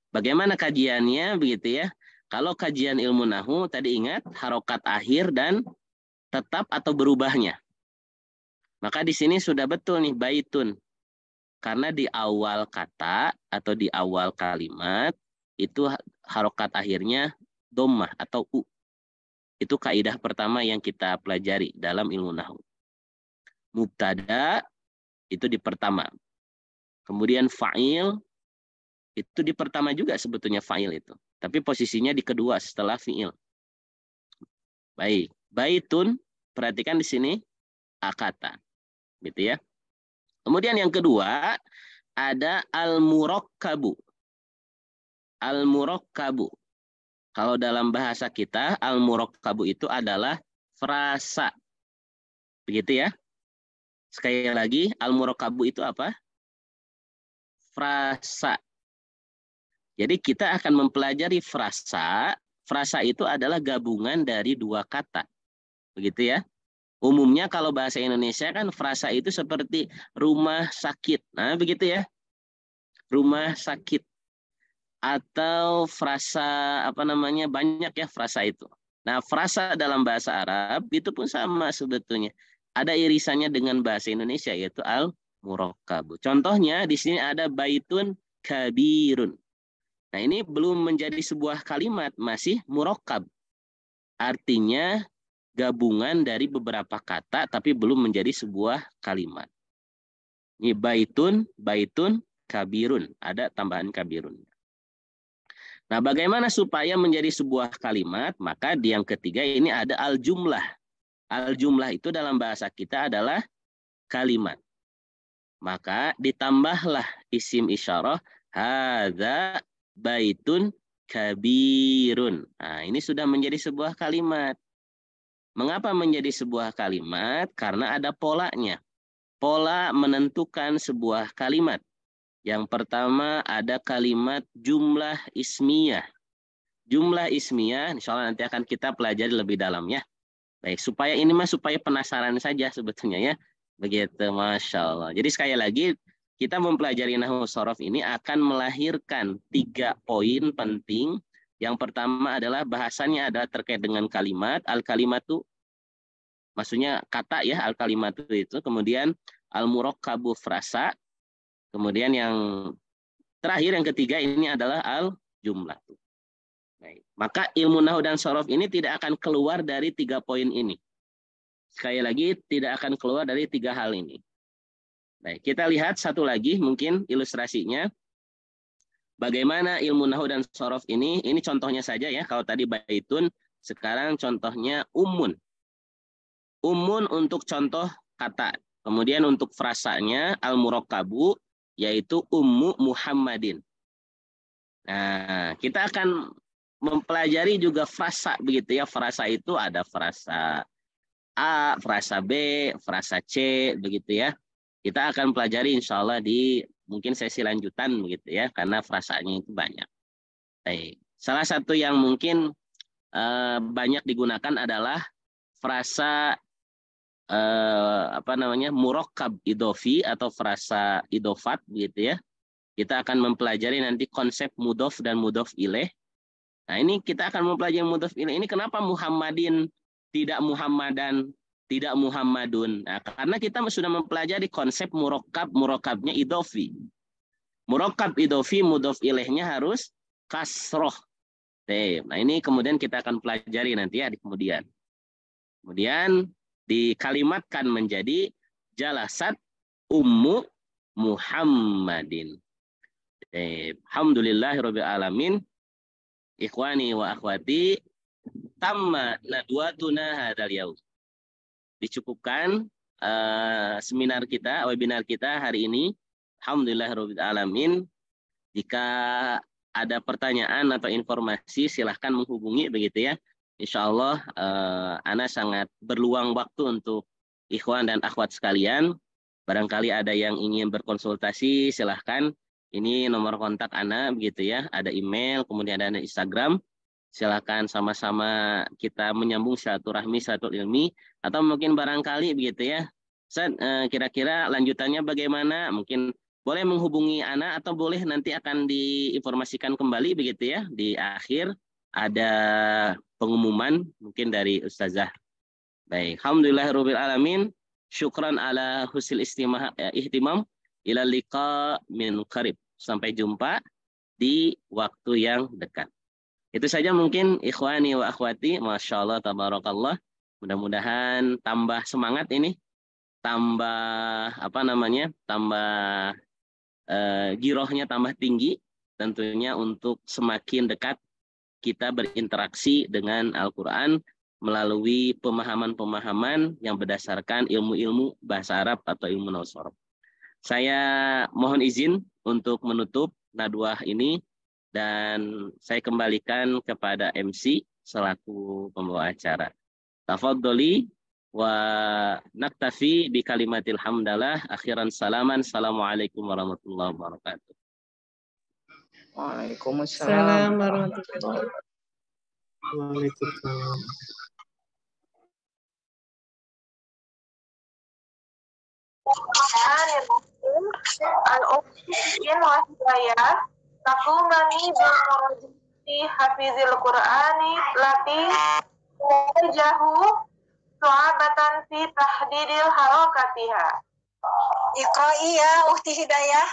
Bagaimana kajiannya begitu ya? Kalau kajian ilmu nahu, tadi ingat harokat akhir dan tetap atau berubahnya. Maka di sini sudah betul nih baitun. Karena di awal kata atau di awal kalimat, itu harokat akhirnya dhammah atau u. Itu kaidah pertama yang kita pelajari dalam ilmu nahu. Mubtada itu di pertama. Kemudian fa'il itu di pertama juga sebetulnya fa'il itu. Tapi posisinya di kedua setelah fi'il. Baik. Baitun, perhatikan di sini akata. Gitu ya. Kemudian yang kedua ada al-murakkabu. Al-murakkabu. Kalau dalam bahasa kita al-murakkabu itu adalah frasa. Begitu ya. Sekali lagi al-murakkabu itu apa? Frasa. Jadi kita akan mempelajari frasa. Frasa itu adalah gabungan dari 2 kata. Begitu ya. Umumnya kalau bahasa Indonesia kan frasa itu seperti rumah sakit. Nah, begitu ya. Rumah sakit. Atau frasa banyak ya frasa itu. Nah, frasa dalam bahasa Arab itu pun sama sebetulnya. Ada irisannya dengan bahasa Indonesia yaitu al-murakkabu. Contohnya di sini ada baitun kabirun. Nah, ini belum menjadi sebuah kalimat, masih murakkab. Artinya gabungan dari beberapa kata tapi belum menjadi sebuah kalimat. Ini baitun kabirun, ada tambahan kabirun. Nah, bagaimana supaya menjadi sebuah kalimat? Maka di yang ketiga ini ada al-jumlah. Al-jumlah itu dalam bahasa kita adalah kalimat. Maka ditambahlah isim isyarah hadza baitun kabirun. Nah, ini sudah menjadi sebuah kalimat. Mengapa menjadi sebuah kalimat? Karena ada polanya. Pola menentukan sebuah kalimat. Yang pertama ada kalimat jumlah ismiyah. Jumlah ismiyah, insya Allah nanti akan kita pelajari lebih dalam ya. Baik, supaya penasaran saja sebetulnya ya. Begitu, Masya Allah. Jadi sekali lagi, kita mempelajari nahwu sorof ini akan melahirkan 3 poin penting. Yang pertama adalah bahasannya adalah terkait dengan kalimat, al-kalimatu, maksudnya kata ya, al-kalimatu itu. Kemudian al-murakkabu frasa. Kemudian yang terakhir, yang ketiga ini adalah al-jumlah. Baik. Maka ilmu nahwu dan sorof ini tidak akan keluar dari 3 poin ini. Sekali lagi, tidak akan keluar dari 3 hal ini. Baik, kita lihat satu lagi mungkin ilustrasinya. Bagaimana ilmu nahwu dan sorof ini contohnya saja ya. Kalau tadi baitun, sekarang contohnya ummun. Ummun untuk contoh kata. Kemudian untuk frasanya al-murakkabu yaitu Ummu Muhammadin. Nah, kita akan mempelajari juga frasa begitu ya. Frasa itu ada frasa A, frasa B, frasa C begitu ya. Kita akan pelajari insya Allah di mungkin sesi lanjutan begitu ya, karena frasanya itu banyak. Baik. Salah satu yang mungkin banyak digunakan adalah frasa murakkab idofi atau frasa idofat gitu ya. Kita akan mempelajari nanti konsep mudhof dan mudhof ilaih. Nah, ini kita akan mempelajari mudhof ilaih. Ini kenapa Muhammadin, tidak Muhammadan, tidak Muhammadun. Nah, karena kita sudah mempelajari konsep murakkabnya idofi. Murakkab idofi mudhof ilaihnya harus kasroh. Nah, ini kemudian kita akan pelajari nanti ya di kemudian. Kemudian dikalimatkan menjadi jalasat Ummu Muhammadin. Alhamdulillahirabbil alamin. Ikhwani wa akhwati, tamma nadwatuna hadzal yaum. Dicukupkan seminar kita, webinar kita hari ini. Alhamdulillahirabbil alamin. Jika ada pertanyaan atau informasi silahkan menghubungi begitu ya. Insya Allah Ana sangat berluang waktu untuk ikhwan dan akhwat sekalian. Barangkali ada yang ingin berkonsultasi silahkan. Ini nomor kontak Ana begitu ya. Ada email, kemudian ada Instagram. Silahkan sama-sama kita menyambung silaturahmi, silatul ilmi. Atau mungkin barangkali begitu ya. Ustaz, kira-kira lanjutannya bagaimana? Mungkin boleh menghubungi Ana atau boleh nanti akan diinformasikan kembali begitu ya. Di akhir ada pengumuman mungkin dari Ustazah. Baik, alhamdulillahirabbil alamin. Syukran ala husil ihtimam. Ila liqa min qarib. Sampai jumpa di waktu yang dekat. Itu saja mungkin ikhwani wa akhwati. Masya Allah, tabarakallah. Mudah-mudahan tambah semangat ini. Tambah tambah girohnya tambah tinggi. Tentunya untuk semakin dekat kita berinteraksi dengan Al-Quran melalui pemahaman-pemahaman yang berdasarkan ilmu-ilmu bahasa Arab atau ilmu nausorof. Saya mohon izin untuk menutup nadwah ini dan saya kembalikan kepada MC selaku pembawa acara. Tafadholi wa naktafi bi kalimatil hamdalah akhiran salaman. Assalamualaikum warahmatullahi wabarakatuh. Waalaikumsalam warahmatullahi wabarakatuh. Waalaikumsalam. Al-Uqtin wa hidayah takumani bi hafizil Qur'ani lati jahu su'abatan fi tahdidil harakatiha. Iqra'i ya ukhti hidayah.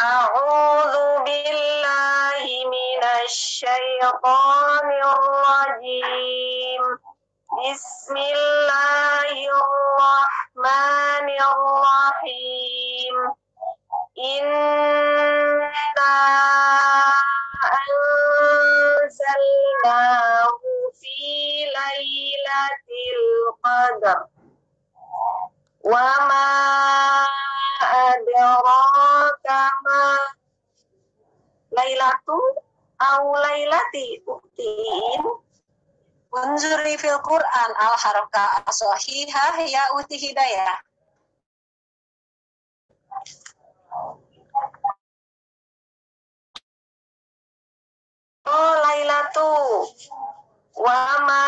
A'udzu billahi minasy syaithanir rajim. Bismillahirrahmanirrahim. Inna anzalnahu fi lailatul qadar. Wa ma adraka ma lailatul au lailati uktin. Unzuri fil Qur'an al-harakah as-sahihah ya uti hidayah. Oh lailatu wa ma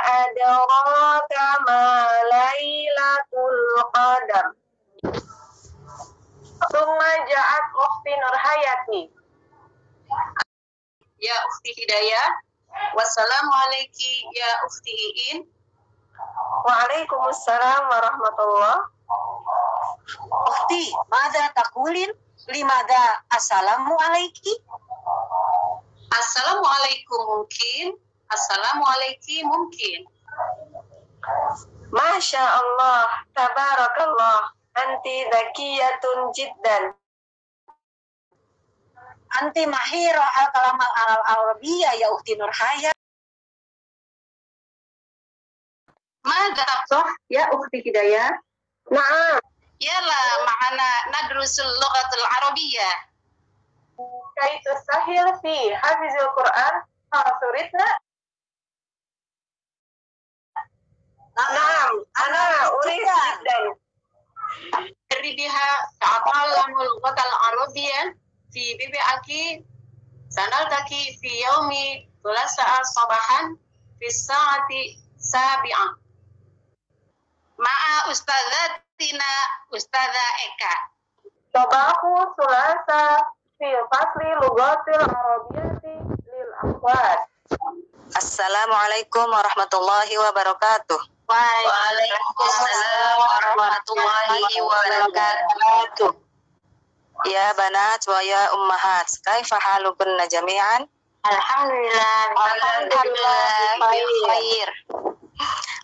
adraka ma lailatul qadar. Tsumma ja'at ukhti Nurhayati. Ya ukhti hidayah. Wassalamualaikum ya ukhti Iin. Waalaikumsalam warahmatullah. Ukhti, mada takulin? Limada assalamu alaiki? Assalamualaikum mungkin. Assalamualaikum mungkin. Masya Allah, tabarakallah. Anti zakiyatun jiddan. Anti mahira al-kalam al-arabiyya ya ukhti Nurhaya. ماذا صح يا أختي هداية؟ نعم يلا معنا ندرس اللغة العربية. كي تسهل في حفظ القرآن suritna. نعم أنا أريد جدا. بها تعلم اللغة العربية في BBAK. سنلتقي في يوم الثلاثاء صباحا في الساعة 7 مع أستاذتنا أستاذة إيكا. صباح الثلاثاء في فصل لغات العربية للأخوات. Assalamualaikum warahmatullahi wabarakatuh. Waalaikumsalam warahmatullahi wabarakatuh. Ya banat wa ya ummahat, kaifa halukunna jami'an? Alhamdulillah bil khair.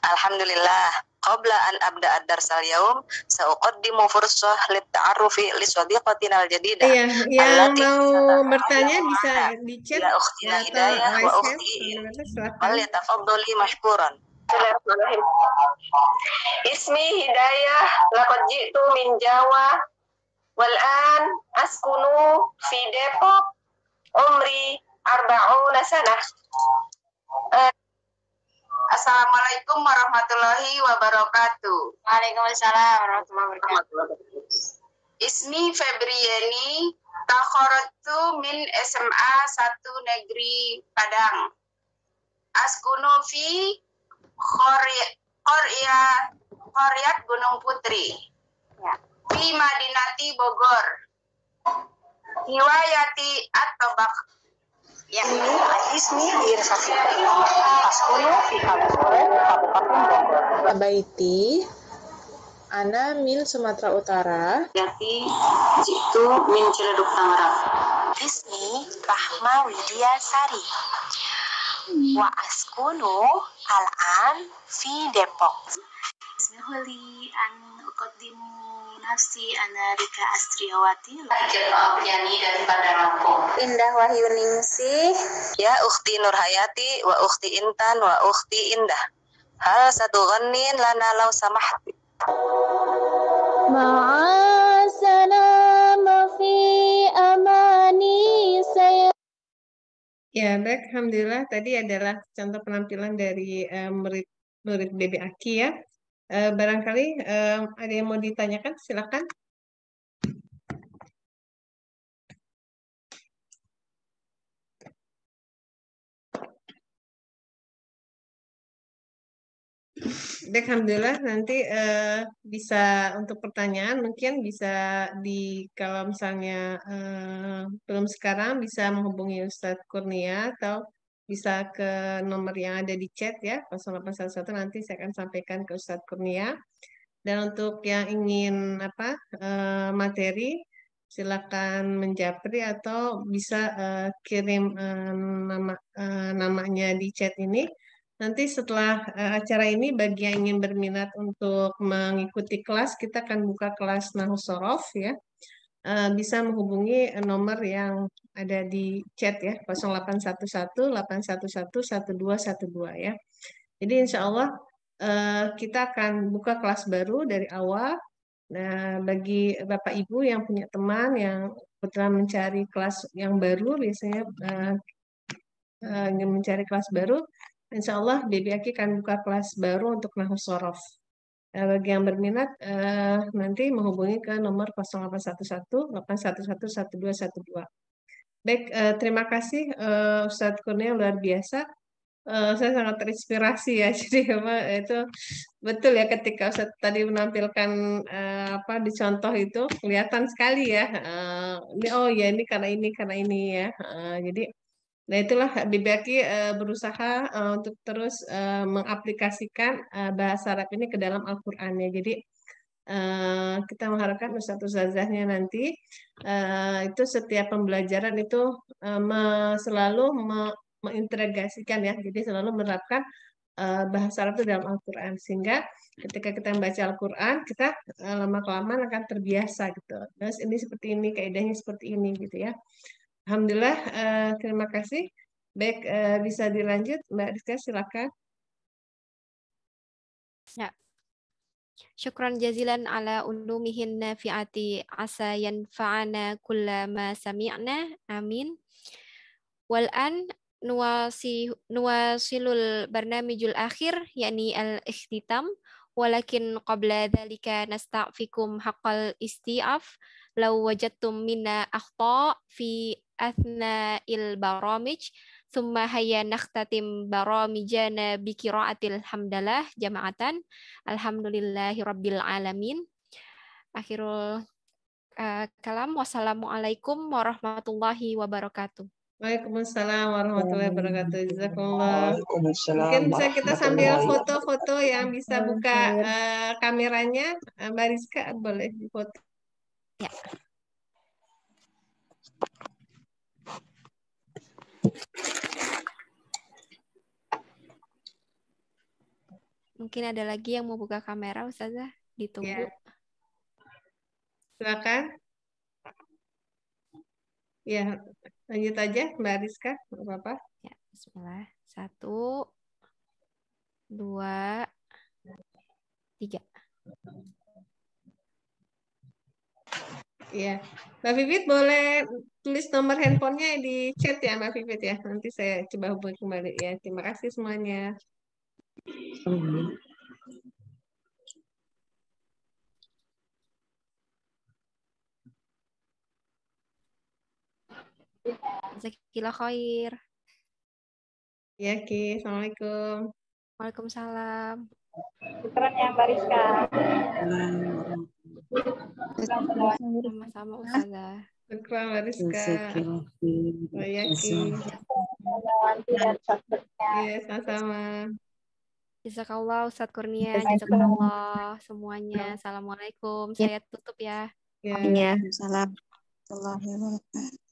Alhamdulillah. Qabla an abda ad-darsal yaum, sa'uqaddimu fursah lit-ta'arrufi li sadiqatina al-jadidah. Iya, yang mau bertanya bisa di chat Ya ukhtina atau Hidayah wa raise ukhti hand. Wal Silakan. yatafaddali mashkuran. Bismillahirrahmanirrahim. Ismi Hidayah, laqad ji'tu min Jawa wal an askunu fi Depok. Umri 40 sanah. Assalamualaikum warahmatullahi wabarakatuh. Waalaikumsalam warahmatullahi wabarakatuh. Ismi Febriani, takharajtu min SMA 1 Negeri Padang. Askunu fi Qaryat Gunung Putri. Fi Madinati Bogor. Hiwayati at-tabaq. Ya. Ismi Irsati. Askunu fi Kabupaten Bogor. Baiti, Ana min Sumatera Utara. Yati jitu min Ciledug Tangerang. Ismi Rahma Widya Sari. Wa askunu al-an fi Depok. Ismihuli an uqaddimu nafsi ana Rika Astriawati. Yani daripada Lampung. Indah Wahyuningsih. Ya ukhti Nurhayati wa ukhti Intan wa ukhti Indah. Hal satu ghanin lana law samahti. Ma'asalama fi amani saya. Ya, baik. Alhamdulillah. Tadi adalah contoh penampilan dari murid BBAK ya. Barangkali ada yang mau ditanyakan, silakan. Baik, alhamdulillah nanti bisa untuk pertanyaan mungkin bisa kalau misalnya belum sekarang bisa menghubungi Ustadz Kurnia atau bisa ke nomor yang ada di chat ya 0811 nanti saya akan sampaikan ke Ustadz Kurnia. Dan untuk yang ingin materi silakan menjapri atau bisa kirim namanya di chat ini. Nanti setelah acara ini bagi yang ingin berminat untuk mengikuti kelas, kita akan buka kelas Nahwu Shorof ya. Bisa menghubungi nomor yang ada di chat ya 0811 811 1212 ya. Jadi insya Allah kita akan buka kelas baru dari awal. Nah, bagi Bapak Ibu yang punya teman yang kebetulan mencari kelas yang baru, biasanya ingin mencari kelas baru, insya Allah BBAK akan buka kelas baru untuk Nahwu Shorof. Bagi yang berminat, nanti menghubungi ke nomor 0811 811 1212. Baik, terima kasih Ustadz Kurnia, luar biasa. Saya sangat terinspirasi ya. Jadi itu betul ya ketika Ustadz tadi menampilkan di contoh itu kelihatan sekali ya. Ini oh ya ini karena ini ya. Jadi nah itulah BBAK berusaha untuk terus mengaplikasikan bahasa Arab ini ke dalam Al-Qur'an ya. Jadi kita mengharapkan ustadz-ustadzahnya nanti itu setiap pembelajaran itu selalu mengintegrasikan ya. Jadi selalu menerapkan bahasa Arab itu dalam Al-Qur'an sehingga ketika kita membaca Al-Qur'an kita lama-kelamaan akan terbiasa gitu. Terus ini seperti ini, kaidahnya seperti ini gitu ya. Alhamdulillah, terima kasih. Baik, bisa dilanjut, Mbak Rizka, silakan. Ya. Syukran jazilan ala ulumihin nafi'ati asa yanfa'ana kullama sami'na. Amin. Wal'an nuwasilul barnamijul akhir yakni al-ikhtitam walakin qabla dhalika nasta'fikum haqqal isti'af law wajadtum minna akhta' fi athna'il baramij thumma hayya nakhtatim baramijana bikiraatil hamdalah jama'atan alhamdulillahi rabbil alamin. Akhirul kalam. Wassalamualaikum warahmatullahi wabarakatuh. Waalaikumsalam warahmatullahi wabarakatuh. Jazakumullah. Waalaikumsalam Mungkin bisa kita sambil warahmatullahi foto-foto yang bisa buka kameranya. Mbak Rizka boleh foto. Ya. Mungkin ada lagi yang mau buka kamera, Ustazah. Ditunggu. Ya. Silakan. Ya, lanjut aja Mbak Rizka, nggak apa-apa. Ya, bismillah. 1, 2, 3. Iya, Mbak Vivit boleh tulis nomor handphonenya di chat ya Mbak Vivit ya. Nanti saya coba hubungi kembali ya. Terima kasih semuanya. Jazakallah khair. Ya, Ki. Assalamualaikum. Waalaikumsalam. Syukran ya Mbak Rizka. Sama-sama Ustazah. Syukran Mbak Rizka. Oh, ya, Ki. Iya, sama-sama. Jazakallah Ustadz Kurnia, jazakallah semuanya. Assalamualaikum. Saya tutup ya. Ya. Waalaikumsalam warahmatullahi wabarakatuh.